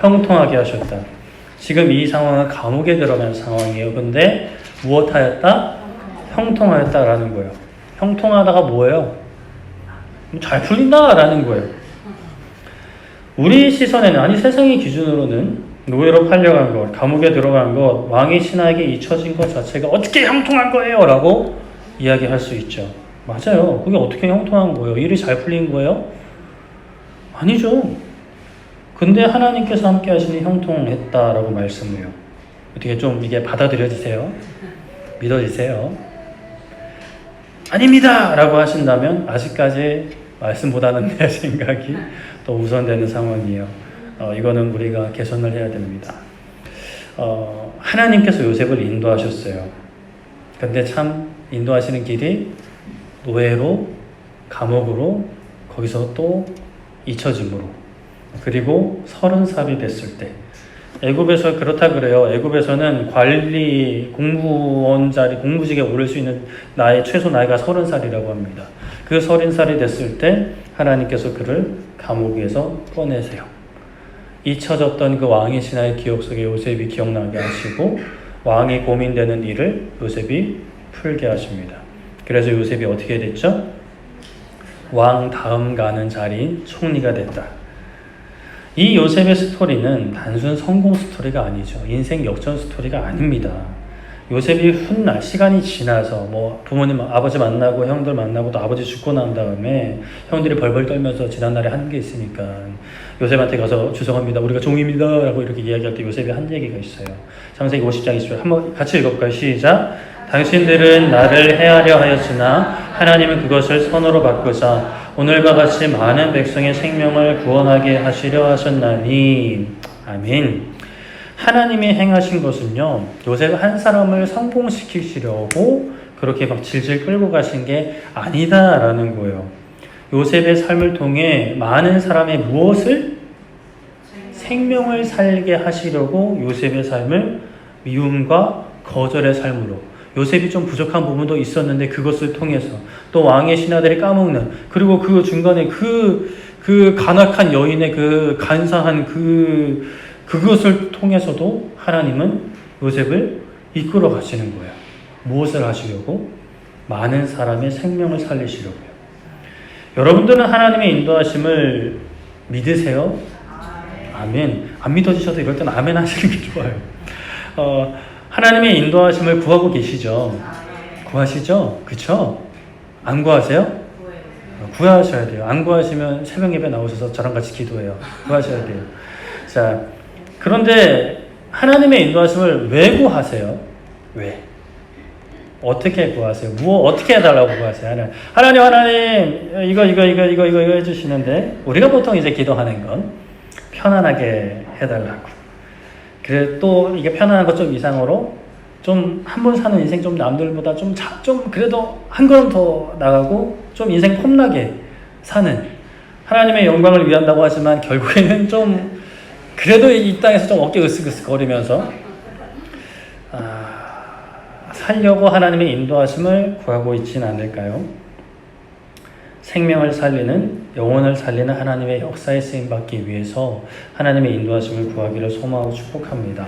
형통하게 하셨다. 지금 이 상황은 감옥에 들어간 상황이에요. 근데 무엇하였다? 형통하였다라는 거예요. 형통하다가 뭐예요? 잘 풀린다라는 거예요. 우리 시선에는, 아니 세상의 기준으로는 노예로 팔려간 것, 감옥에 들어간 것, 왕의 신하에게 잊혀진 것 자체가 어떻게 형통한 거예요? 라고 이야기할 수 있죠. 맞아요. 그게 어떻게 형통한 거예요? 일이 잘 풀린 거예요? 아니죠. 근데 하나님께서 함께 하시니 형통했다라고 말씀해요. 어떻게 좀 이게 받아들여지세요? 믿어지세요? 아닙니다! 라고 하신다면 아직까지 말씀보다는 내 생각이 더 우선되는 상황이에요. 이거는 우리가 개선을 해야 됩니다. 하나님께서 요셉을 인도하셨어요. 근데 참 인도하시는 길이 노예로, 감옥으로, 거기서 또 잊혀짐으로, 그리고 30살이 됐을 때, 애굽에서 그렇다 그래요. 애굽에서는 관리, 공무직에 오를 수 있는 최소 나이가 30살이라고 합니다. 그 30살이 됐을 때 하나님께서 그를 감옥에서 꺼내세요. 잊혀졌던 그 왕의 신하의 기억 속에 요셉이 기억나게 하시고 왕이 고민되는 일을 요셉이 풀게 하십니다. 그래서 요셉이 어떻게 됐죠? 왕 다음 가는 자리인 총리가 됐다. 이 요셉의 스토리는 단순 성공 스토리가 아니죠. 인생 역전 스토리가 아닙니다. 요셉이 훗날 시간이 지나서 부모님 아버지 만나고 형들 만나고 또 아버지 죽고 난 다음에 형들이 벌벌 떨면서 지난날에 한 게 있으니까 요셉한테 가서 죄송합니다. 우리가 종입니다. 라고 이렇게 이야기할 때 요셉이 한 얘기가 있어요. 창세기 50장 20절 한번 같이 읽어볼까요? 시작. 당신들은 나를 해하려 하였으나 하나님은 그것을 선으로 바꾸사 오늘과 같이 많은 백성의 생명을 구원하게 하시려 하셨나니. 아멘. 하나님이 행하신 것은요, 요셉 한 사람을 성공시키시려고 그렇게 막 질질 끌고 가신 게 아니다라는 거예요. 요셉의 삶을 통해 많은 사람의 무엇을? 생명을 살게 하시려고 요셉의 삶을 미움과 거절의 삶으로, 요셉이 좀 부족한 부분도 있었는데 그것을 통해서 또 왕의 신하들이 까먹는, 그리고 그 중간에 그 간악한 여인의 그 간사한 그것을 통해서도 하나님은 요셉을 이끌어 가시는 거예요. 무엇을 하시려고? 많은 사람의 생명을 살리시려고요. 여러분들은 하나님의 인도하심을 믿으세요? 아멘. 안 믿어지셔도 이럴 땐 아멘 하시는 게 좋아요. 하나님의 인도하심을 구하고 계시죠? 구하시죠? 그쵸? 안 구하세요? 구하셔야 돼요. 안 구하시면 새벽 예배 나오셔서 저랑 같이 기도해요. 구하셔야 돼요. 자, 그런데 하나님의 인도하심을 왜 구하세요? 왜? 어떻게 구하세요? 어떻게 해달라고 구하세요? 하나님, 이거 해주시는데, 우리가 보통 이제 기도하는 건 편안하게 해달라고. 그래, 또 이게 편안한 것 좀 이상으로, 좀 한 번 사는 인생 좀 남들보다 좀 그래도 한 걸음 더 나가고, 좀 인생 폼나게 사는, 하나님의 영광을 위한다고 하지만 결국에는 좀 그래도 이 땅에서 좀 어깨 으쓱으쓱 거리면서 살려고 하나님의 인도하심을 구하고 있지는 않을까요? 생명을 살리는, 영혼을 살리는 하나님의 역사에 쓰임받기 위해서 하나님의 인도하심을 구하기를 소망하고 축복합니다.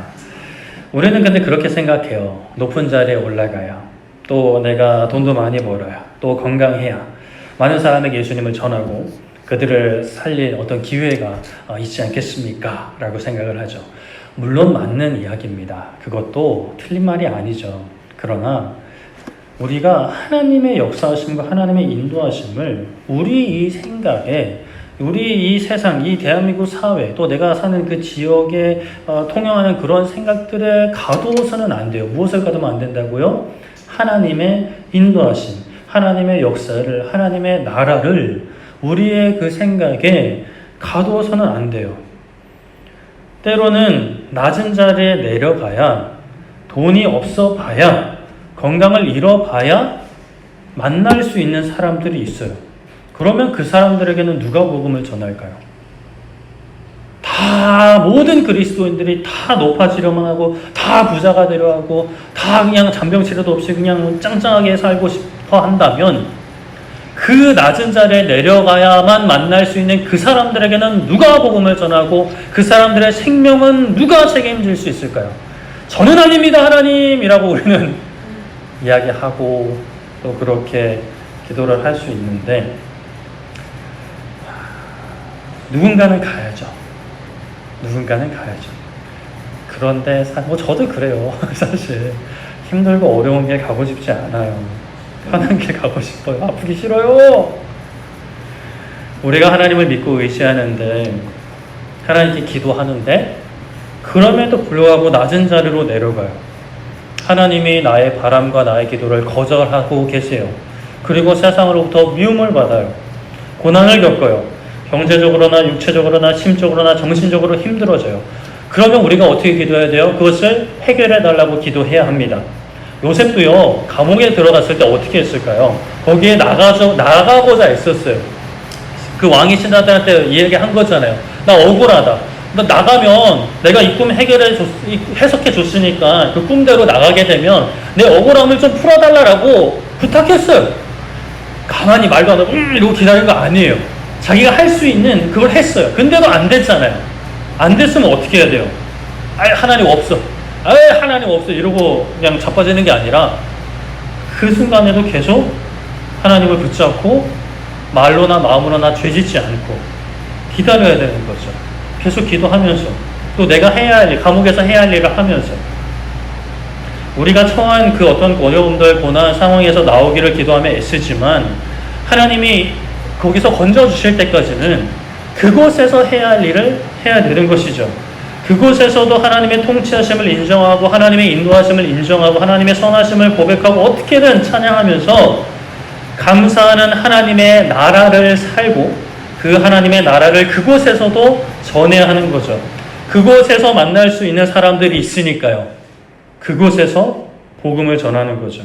우리는 근데 그렇게 생각해요. 높은 자리에 올라가야, 또 내가 돈도 많이 벌어야, 또 건강해야 많은 사람에게 예수님을 전하고 그들을 살릴 어떤 기회가 있지 않겠습니까? 라고 생각을 하죠. 물론 맞는 이야기입니다. 그것도 틀린 말이 아니죠. 그러나 우리가 하나님의 역사하심과 하나님의 인도하심을 우리 이 생각에, 우리 이 세상, 이 대한민국 사회, 또 내가 사는 그 지역에 통용하는 그런 생각들에 가두어서는 안 돼요. 무엇을 가두면 안 된다고요? 하나님의 인도하심, 하나님의 역사를, 하나님의 나라를 우리의 그 생각에 가두어서는 안 돼요. 때로는 낮은 자리에 내려가야, 돈이 없어 봐야, 건강을 잃어봐야 만날 수 있는 사람들이 있어요. 그러면 그 사람들에게는 누가 복음을 전할까요? 다 모든 그리스도인들이 다 높아지려만 하고, 다 부자가 되려 하고, 다 그냥 잔병치레도 없이 그냥 짱짱하게 살고 싶어 한다면 그 낮은 자리에 내려가야만 만날 수 있는 그 사람들에게는 누가 복음을 전하고 그 사람들의 생명은 누가 책임질 수 있을까요? 저는 아닙니다, 하나님이라고 우리는 이야기하고 또 그렇게 기도를 할 수 있는데, 누군가는 가야죠. 누군가는 가야죠. 그런데 저도 그래요. 사실 힘들고 어려운 길 가고 싶지 않아요. 편한 길 가고 싶어요. 아프기 싫어요. 우리가 하나님을 믿고 의지하는데, 하나님께 기도하는데, 그럼에도 불구하고 낮은 자리로 내려가요. 하나님이 나의 바람과 나의 기도를 거절하고 계세요. 그리고 세상으로부터 미움을 받아요. 고난을 겪어요. 경제적으로나 육체적으로나 심적으로나 정신적으로 힘들어져요. 그러면 우리가 어떻게 기도해야 돼요? 그것을 해결해 달라고 기도해야 합니다. 요셉도요, 감옥에 들어갔을 때 어떻게 했을까요? 거기에 나가고자 했었어요. 그 왕이 신하들한테 이야기한 거잖아요. 나 억울하다. 나 나가면 내가 이 꿈 해석해 줬으니까 그 꿈대로 나가게 되면 내 억울함을 좀 풀어달라고 부탁했어요. 가만히 말도 안 하고 이러고 기다린 거 아니에요. 자기가 할 수 있는 그걸 했어요. 근데도 안 됐잖아요. 안 됐으면 어떻게 해야 돼요? 하나님 없어. 하나님 없어. 이러고 그냥 자빠지는 게 아니라 그 순간에도 계속 하나님을 붙잡고 말로나 마음으로나 죄짓지 않고 기다려야 되는 거죠. 계속 기도하면서 또 내가 해야 할 일, 감옥에서 해야 할 일을 하면서 우리가 처한 그 어떤 어려움들, 고난 상황에서 나오기를 기도하며 애쓰지만 하나님이 거기서 건져주실 때까지는 그곳에서 해야 할 일을 해야 되는 것이죠. 그곳에서도 하나님의 통치하심을 인정하고 하나님의 인도하심을 인정하고 하나님의 선하심을 고백하고 어떻게든 찬양하면서 감사하는 하나님의 나라를 살고 그 하나님의 나라를 그곳에서도 전해야 하는 거죠. 그곳에서 만날 수 있는 사람들이 있으니까요. 그곳에서 복음을 전하는 거죠.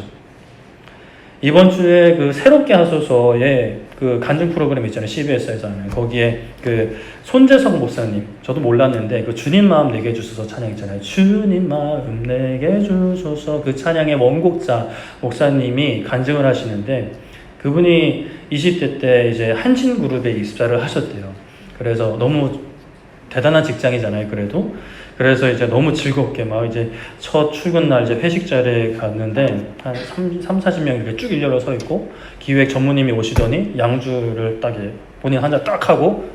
이번 주에 그 새롭게 하소서의 그 간증 프로그램 있잖아요. CBS에서 하는. 거기에 그 손재석 목사님, 저도 몰랐는데 그 주님 마음 내게 주소서 찬양 있잖아요. 주님 마음 내게 주소서, 그 찬양의 원곡자 목사님이 간증을 하시는데, 그분이 20대 때 이제 한신그룹에 입사를 하셨대요. 그래서 너무 대단한 직장이잖아요, 그래도. 그래서 이제 너무 즐겁게 막 이제 첫 출근 날 이제 회식 자리에 갔는데 한 40명 이렇게 쭉 일렬로 서 있고, 기획 전무님이 오시더니 양주를 딱 본인 한 잔 딱 하고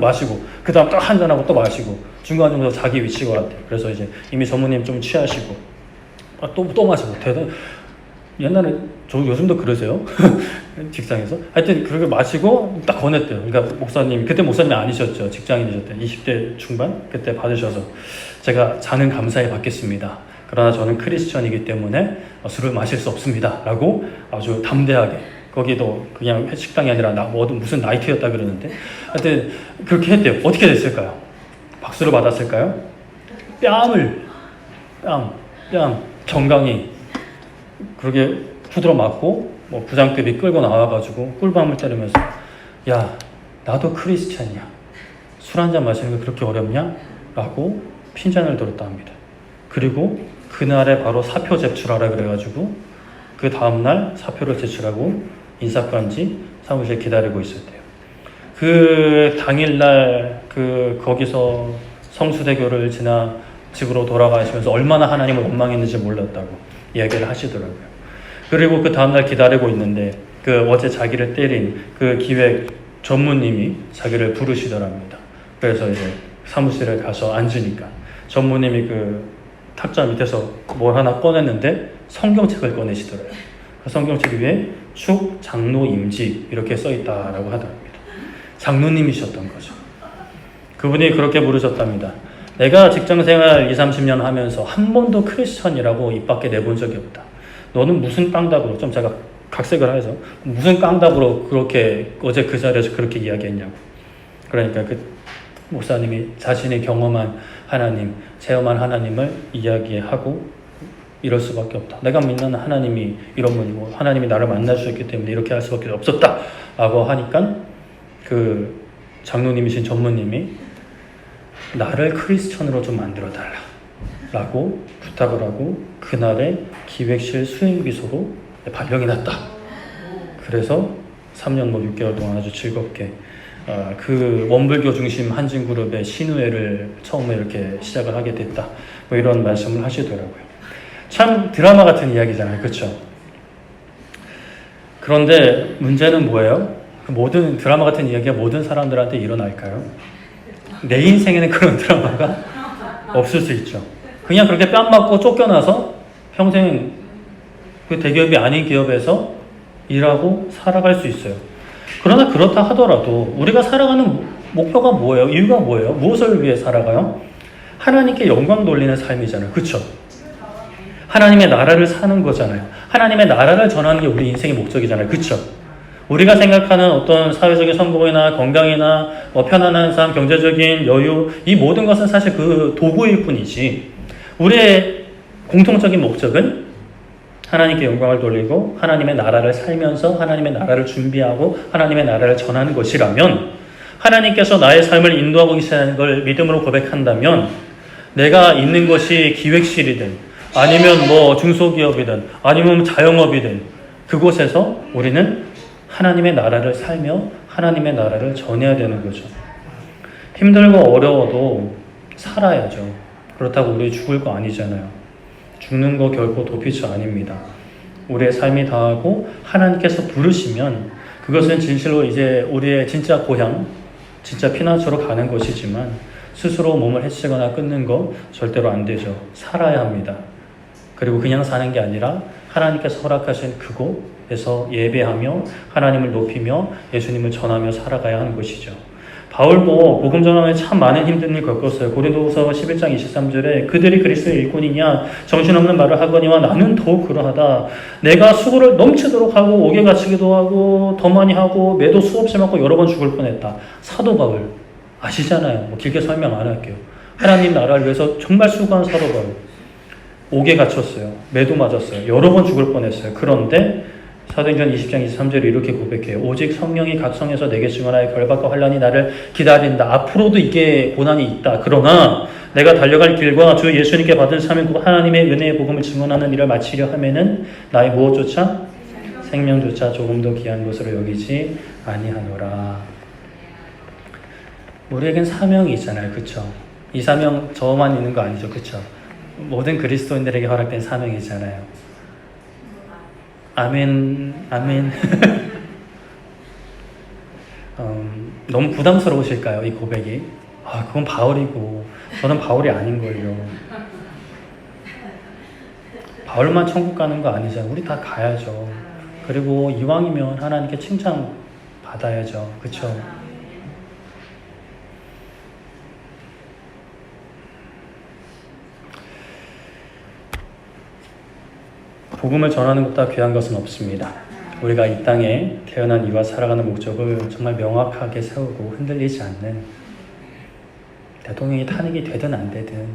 마시고, 그 다음 딱 한 잔하고 또 마시고, 중간중간 자기 위치가 왔대요. 그래서 이제 이미 전무님 좀 취하시고, 또 마시고, 옛날에 저 요즘도 그러세요? 직장에서? 하여튼 그렇게 마시고 딱 권했대요. 그러니까 목사님, 그때 목사님이 아니셨죠. 직장인이셨대. 20대 중반? 그때 받으셔서 제가 잔은 감사히 받겠습니다. 그러나 저는 크리스천이기 때문에 술을 마실 수 없습니다. 라고 아주 담대하게, 거기도 그냥 식당이 아니라 무슨 나이트였다 그러는데, 하여튼 그렇게 했대요. 어떻게 됐을까요? 박수를 받았을까요? 뺨, 정강이 그렇게 후드러 맞고, 뭐 부장급이 끌고 나와가지고 꿀밤을 때리면서, 야, 나도 크리스찬이야. 술 한잔 마시는 게 그렇게 어렵냐? 라고 핀잔을 들었다 합니다. 그리고 그날에 바로 사표 제출하라 그래가지고 그 다음날 사표를 제출하고 인사건지 사무실에 기다리고 있었대요. 그 당일날 거기서 성수대교를 지나 집으로 돌아가시면서 얼마나 하나님을 원망했는지 몰랐다고 이야기를 하시더라고요. 그리고 그 다음날 기다리고 있는데 그 어제 자기를 때린 그 기획 전무님이 자기를 부르시더랍니다. 그래서 이제 사무실에 가서 앉으니까 전무님이 그 탁자 밑에서 뭘 하나 꺼냈는데 성경책을 꺼내시더래요. 그 성경책 위에 축 장로 임직 이렇게 써있다라고 하더랍니다. 장로님이셨던 거죠. 그분이 그렇게 부르셨답니다. 내가 직장생활 20-30년 하면서 한 번도 크리스천이라고 입 밖에 내본 적이 없다. 너는 무슨 깡답으로, 좀 제가 각색을 해서 무슨 깡답으로 그렇게 어제 그 자리에서 그렇게 이야기했냐고. 그러니까 그 목사님이 자신이 경험한 하나님, 체험한 하나님을 이야기하고 이럴 수밖에 없다. 내가 믿는 하나님이 이런 분이고 하나님이 나를 만날 수 있기 때문에 이렇게 할 수밖에 없었다 라고 하니까 그 장로님이신 전무님이 나를 크리스천으로 좀 만들어 달라 라고 부탁을 하고 그날에 기획실 수행비서로 발령이 났다. 그래서 3년 6개월 동안 아주 즐겁게 그 원불교 중심 한진그룹의 신우회를 처음에 이렇게 시작을 하게 됐다. 뭐 이런 말씀을 하시더라고요. 참 드라마 같은 이야기잖아요. 그렇죠? 그런데 문제는 뭐예요? 모든 드라마 같은 이야기가 모든 사람들한테 일어날까요? 내 인생에는 그런 드라마가 없을 수 있죠. 그냥 그렇게 뺨 맞고 쫓겨나서 평생 그 대기업이 아닌 기업에서 일하고 살아갈 수 있어요. 그러나 그렇다 하더라도 우리가 살아가는 목표가 뭐예요? 이유가 뭐예요? 무엇을 위해 살아가요? 하나님께 영광 돌리는 삶이잖아요. 그렇죠? 하나님의 나라를 사는 거잖아요. 하나님의 나라를 전하는 게 우리 인생의 목적이잖아요. 그렇죠? 우리가 생각하는 어떤 사회적인 성공이나 건강이나 편안한 삶, 경제적인 여유, 이 모든 것은 사실 그 도구일 뿐이지 우리의 공통적인 목적은 하나님께 영광을 돌리고 하나님의 나라를 살면서 하나님의 나라를 준비하고 하나님의 나라를 전하는 것이라면 하나님께서 나의 삶을 인도하고 계시다는 걸 믿음으로 고백한다면 내가 있는 것이 기획실이든 아니면 뭐 중소기업이든 아니면 자영업이든 그곳에서 우리는 하나님의 나라를 살며 하나님의 나라를 전해야 되는 거죠. 힘들고 어려워도 살아야죠. 그렇다고 우리 죽을 거 아니잖아요. 죽는 거 결코 도피처 아닙니다. 우리의 삶이 다하고 하나님께서 부르시면 그것은 진실로 이제 우리의 진짜 고향, 진짜 피난처로 가는 것이지만 스스로 몸을 해치거나 끊는 거 절대로 안 되죠. 살아야 합니다. 그리고 그냥 사는 게 아니라 하나님께서 허락하신 그곳에서 예배하며 하나님을 높이며 예수님을 전하며 살아가야 하는 것이죠. 바울도 복음 전하며 참 많은 힘든 일 겪었어요. 고린도후서 11장 23절에 그들이 그리스도의 일꾼이냐 정신없는 말을 하거니와 나는 더욱 그러하다. 내가 수고를 넘치도록 하고 옥에 갇히기도 하고 더 많이 하고 매도 수없이 맞고 여러 번 죽을 뻔했다. 사도 바울 아시잖아요. 뭐 길게 설명 안 할게요. 하나님 나라를 위해서 정말 수고한 사도 바울. 옥에 갇혔어요. 매도 맞았어요. 여러 번 죽을 뻔했어요. 그런데 사도행전 20장 23절에 이렇게 고백해요. 오직 성령이 각성해서 내게 증언하여 결박과 환난이 나를 기다린다. 앞으로도 이게 고난이 있다. 그러나 내가 달려갈 길과 주 예수님께 받은 사명 하나님의 은혜의 복음을 증언하는 일을 마치려 하면은 나의 무엇조차 생명조차 조금도 귀한 것으로 여기지 아니하노라. 우리에겐 사명이 있잖아요. 그렇죠? 이 사명 저만 있는 거 아니죠. 그렇죠? 모든 그리스도인들에게 허락된 사명이잖아요. 아멘, 아멘. 너무 부담스러우실까요? 이 고백이? 그건 바울이고 저는 바울이 아닌걸요. 바울만 천국 가는 거 아니잖아요. 우리 다 가야죠. 그리고 이왕이면 하나님께 칭찬 받아야죠. 그쵸? 복음을 전하는 것보다 귀한 것은 없습니다. 우리가 이 땅에 태어난 이유와 살아가는 목적을 정말 명확하게 세우고 흔들리지 않는 대통령이 탄핵이 되든 안 되든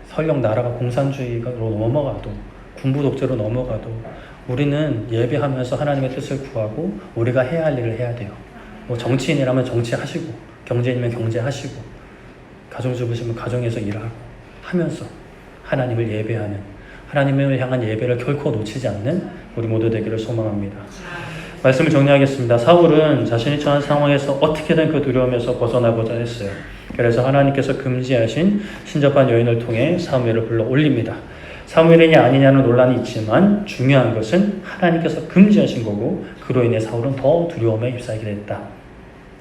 설령 나라가 공산주의로 넘어가도 군부 독재로 넘어가도 우리는 예배하면서 하나님의 뜻을 구하고 우리가 해야 할 일을 해야 돼요. 뭐 정치인이라면 정치하시고, 경제인이면 경제하시고, 가정주부시면 가정에서 일하고 하면서 하나님을 예배하는, 하나님을 향한 예배를 결코 놓치지 않는 우리 모두 되기를 소망합니다. 말씀을 정리하겠습니다. 사울은 자신이 처한 상황에서 어떻게든 그 두려움에서 벗어나고자 했어요. 그래서 하나님께서 금지하신 신접한 여인을 통해 사무엘을 불러 올립니다. 사무엘이냐 아니냐는 논란이 있지만 중요한 것은 하나님께서 금지하신 거고, 그로 인해 사울은 더 두려움에 휩싸이게 됐다.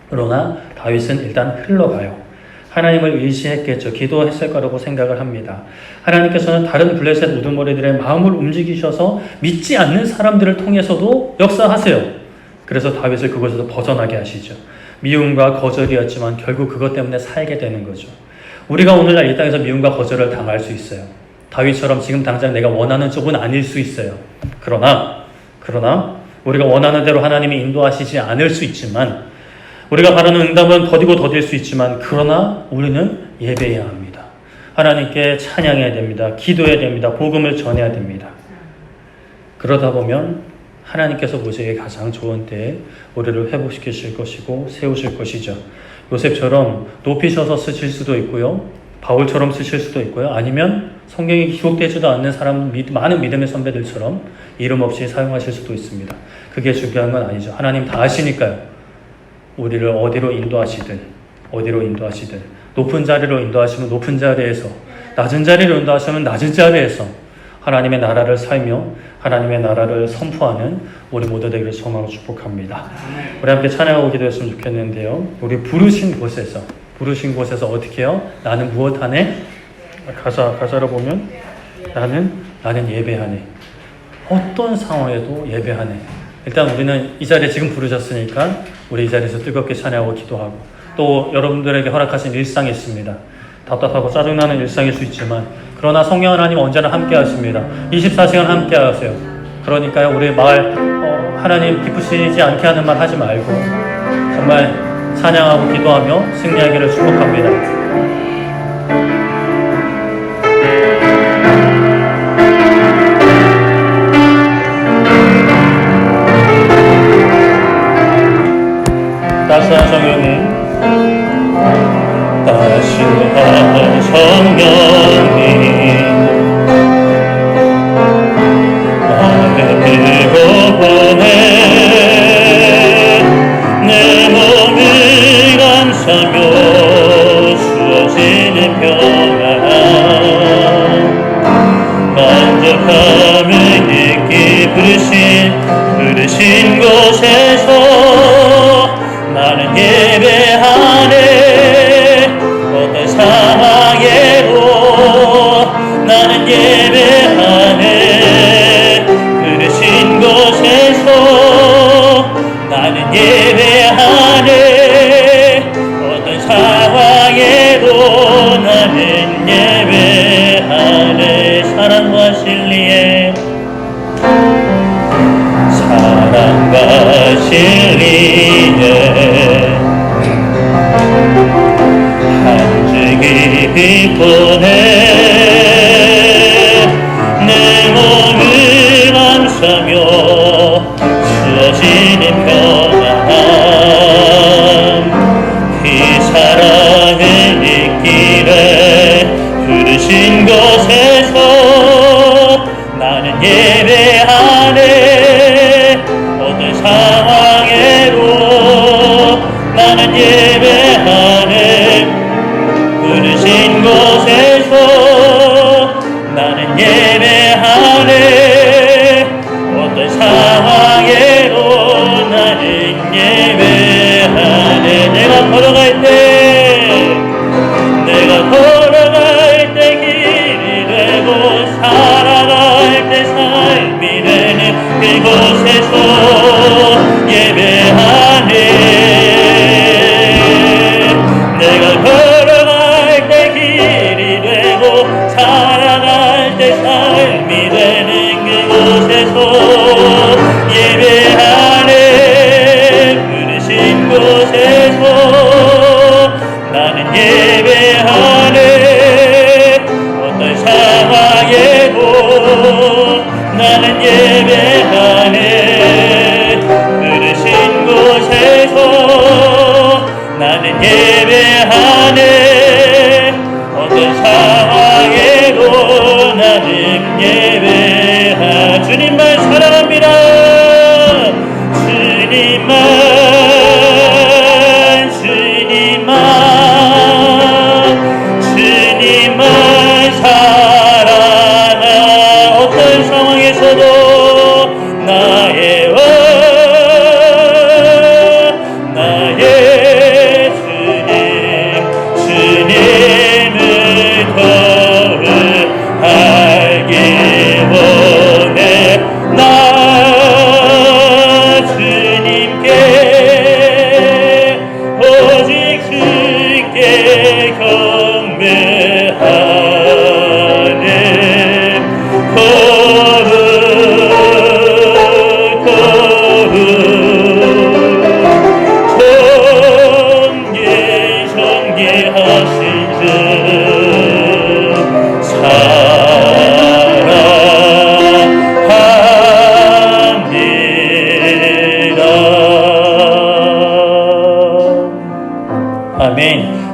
그러나 다윗은 일단 흘러가요. 하나님을 의지했겠죠. 기도했을 거라고 생각을 합니다. 하나님께서는 다른 블레셋 우두머리들의 마음을 움직이셔서 믿지 않는 사람들을 통해서도 역사하세요. 그래서 다윗을 그곳에서 벗어나게 하시죠. 미움과 거절이었지만 결국 그것 때문에 살게 되는 거죠. 우리가 오늘날 이 땅에서 미움과 거절을 당할 수 있어요. 다윗처럼 지금 당장 내가 원하는 쪽은 아닐 수 있어요. 그러나 우리가 원하는 대로 하나님이 인도하시지 않을 수 있지만, 우리가 바라는 응답은 더디고 더딜 수 있지만, 그러나 우리는 예배해야 합니다. 하나님께 찬양해야 됩니다. 기도해야 됩니다. 복음을 전해야 됩니다. 그러다 보면 하나님께서 보시기에 가장 좋은 때에 우리를 회복시키실 것이고 세우실 것이죠. 요셉처럼 높이셔서 쓰실 수도 있고요, 바울처럼 쓰실 수도 있고요, 아니면 성경에 기록되지도 않는 사람, 많은 믿음의 선배들처럼 이름 없이 사용하실 수도 있습니다. 그게 중요한 건 아니죠. 하나님 다 아시니까요. 우리를 어디로 인도하시든 높은 자리로 인도하시면 높은 자리에서, 낮은 자리로 인도하시면 낮은 자리에서 하나님의 나라를 살며 하나님의 나라를 선포하는 우리 모두 되기를 소망으로 축복합니다. 우리 함께 찬양하고 기도했으면 좋겠는데요, 우리 부르신 곳에서 어떻게 해요? 나는 무엇 하네? 가사를 보면 나는 예배하네. 어떤 상황에도 예배하네. 일단 우리는 이 자리에 지금 부르셨으니까 우리 이 자리에서 뜨겁게 찬양하고 기도하고, 또 여러분들에게 허락하신 일상이 있습니다. 답답하고 짜증나는 일상일 수 있지만, 그러나 성령 하나님 언제나 함께 하십니다. 24시간 함께 하세요. 그러니까요, 우리 말 하나님 기쁘시지 않게 하는 말 하지 말고 정말 찬양하고 기도하며 승리하기를 축복합니다. 따스한 성령님, 따스한 성령님, 나를 보내 내 몸을 감싸며 주어지는 평안, 만족함을 느끼 부르신 곳에서 나는 예배하네. 어떤 상황에도 나는 예배하네. 부르신 곳에서 나는 예배하네. 어떤 상황에도 나는 예배하네. 사랑과 진리에 한 줄기 빛보내 내 몸을 감싸며 주어지는 평안, 그 사랑을 느끼네. 부르신 곳에서 나는 예배하네. 어떤 상황에도 나는 예배하네. 부르신 곳에서 나는 예배하네. 어떤 상황에도 나는 예배하네. 내가 걸어갈 때 길이 되고 살아갈 때 살 주님만 사랑하 어떤 상황에서도 나의 왕 나의 주님을 더욱 알기 원해 나 주님께 오직 주께 경배하네 거룩 존귀하신 주 아멘.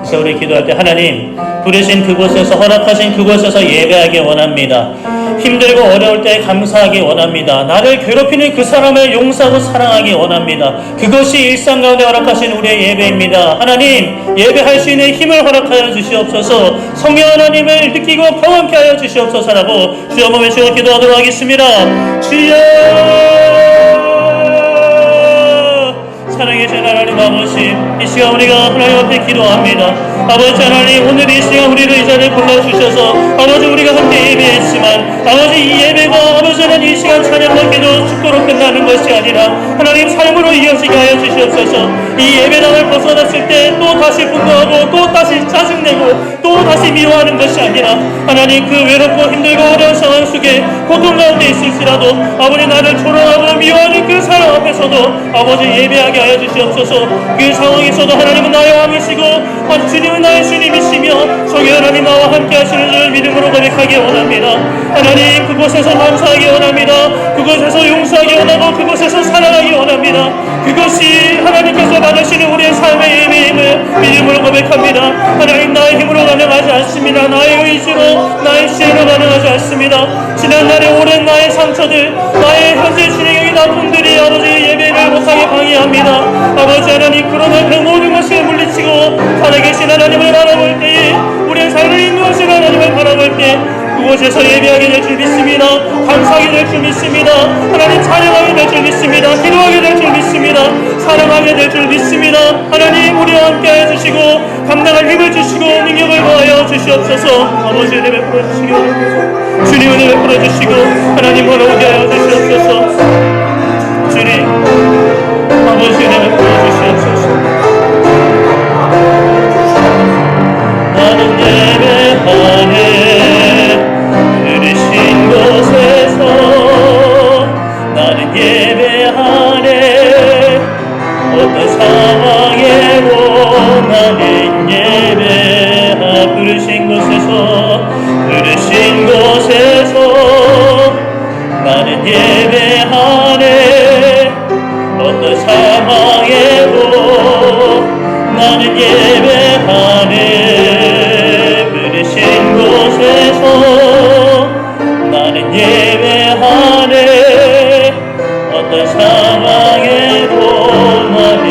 그래서 우리 기도할 때 하나님 부르신 그곳에서 허락하신 그곳에서 예배하기 원합니다. 힘들고 어려울 때 감사하기 원합니다. 나를 괴롭히는 그 사람을 용서하고 사랑하기 원합니다. 그것이 일상 가운데 허락하신 우리의 예배입니다. 하나님 예배할 수 있는 힘을 허락하여 주시옵소서. 성령 하나님을 느끼고 경험케 하여 주시옵소서라고 주여 한번 외치고 기도하도록 하겠습니다. 주여 사랑해주신 하나님 아버지 이 시간 우리가 하나님 앞에 기도합니다. 아버지 하나님 오늘 이 시간 우리를 이 자리에 불러주셔서 아버지 우리가 함께 예배했지만 아버지 이 예배가 아버지 하나님 이 시간 찬양과 기도 축도로 끝나는 것이 아니라 하나님 삶으로 이어지게 하여 주시옵소서. 이 예배당을 벗어났을 때 또 다시 분노하고 또 다시 짜증내고 또 다시 미워하는 것이 아니라 하나님 그 외롭고 힘들고 어려운 상황 속에 고통 가운데 있을지라도 아버지 나를 조롱하고 미워하는 그 사람 앞에서도 아버지 예배하게 하여 주시옵소서. 그 상황에서도 하나님은 나의 왕이시고 주님은 나의 주님이시며 성령 하나님 나와 함께 하시는 줄 믿음으로 고백하기 원합니다. 하나님 그곳에서 감사하기 원합니다. 그곳에서 용서하기 원하고 그곳에서 사랑하기 원합니다. 그것이 하나님께서 받으시는 우리의 삶의 예배임을 믿음으로 고백합니다. 하나님 나의 힘으로 가능하지 않습니다. 나의 의지로 나의 지혜로 가능하지 않습니다. 지난날의 오랜 나의 상처들 나의 현재 진행형인 아픔들이 아버지 예배를 못하게 방해합니다. 아버지 하나님 그러나 그 모든 것을 물리치고 살아계신 하나님을 바라볼 때에 우리의 삶을 인도하신 하나님을 바라볼 때 그곳에서 예배하게 될 줄 믿습니다. 감사하게 될 줄 믿습니다. 하나님 찬양하게 될 줄 믿습니다. 기도하게 될 줄 믿습니다. 사랑하게 될 줄 믿습니다. 하나님 우리와 함께 해주시고 감당할 힘을 주시고 능력을 더하여 주시옵소서. 아버지 은혜 베풀어 주시기 원합니다. 주님 은혜 베풀어 주시고 하나님 걸어오게 하여 주시옵소서. 주님 아버지 은혜 베풀어 주시옵소서. 나는 예배하네 그리신 곳에서 나는 예배하네 어떤 상황에도 나는 예배하 부르신 곳에서 나는 예배하네 어떤 상황에도 나는 예배하네 부르신 곳에서 나는 예배하네 어떤 상황에도 나는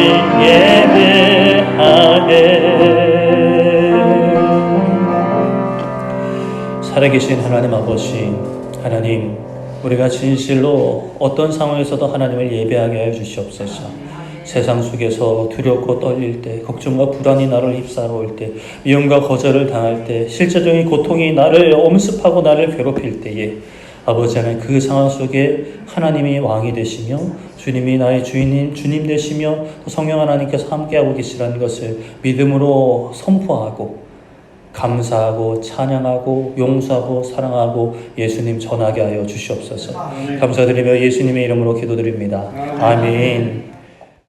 예배하네. 살아계신 하나님 아버지 하나님 우리가 진실로 어떤 상황에서도 하나님을 예배하게 하여 주시옵소서. 세상 속에서 두렵고 떨릴 때, 걱정과 불안이 나를 휩싸아올 때, 미움과 거절을 당할 때, 실제적인 고통이 나를 엄습하고 나를 괴롭힐 때에 아버지 하나님 그 상황 속에 하나님이 왕이 되시며 주님이 나의 주님 되시며 또 성령 하나님께서 함께하고 계시라는 것을 믿음으로 선포하고 감사하고 찬양하고 용서하고 사랑하고 예수님 전하게 하여 주시옵소서. 감사드리며 예수님의 이름으로 기도드립니다. 아멘.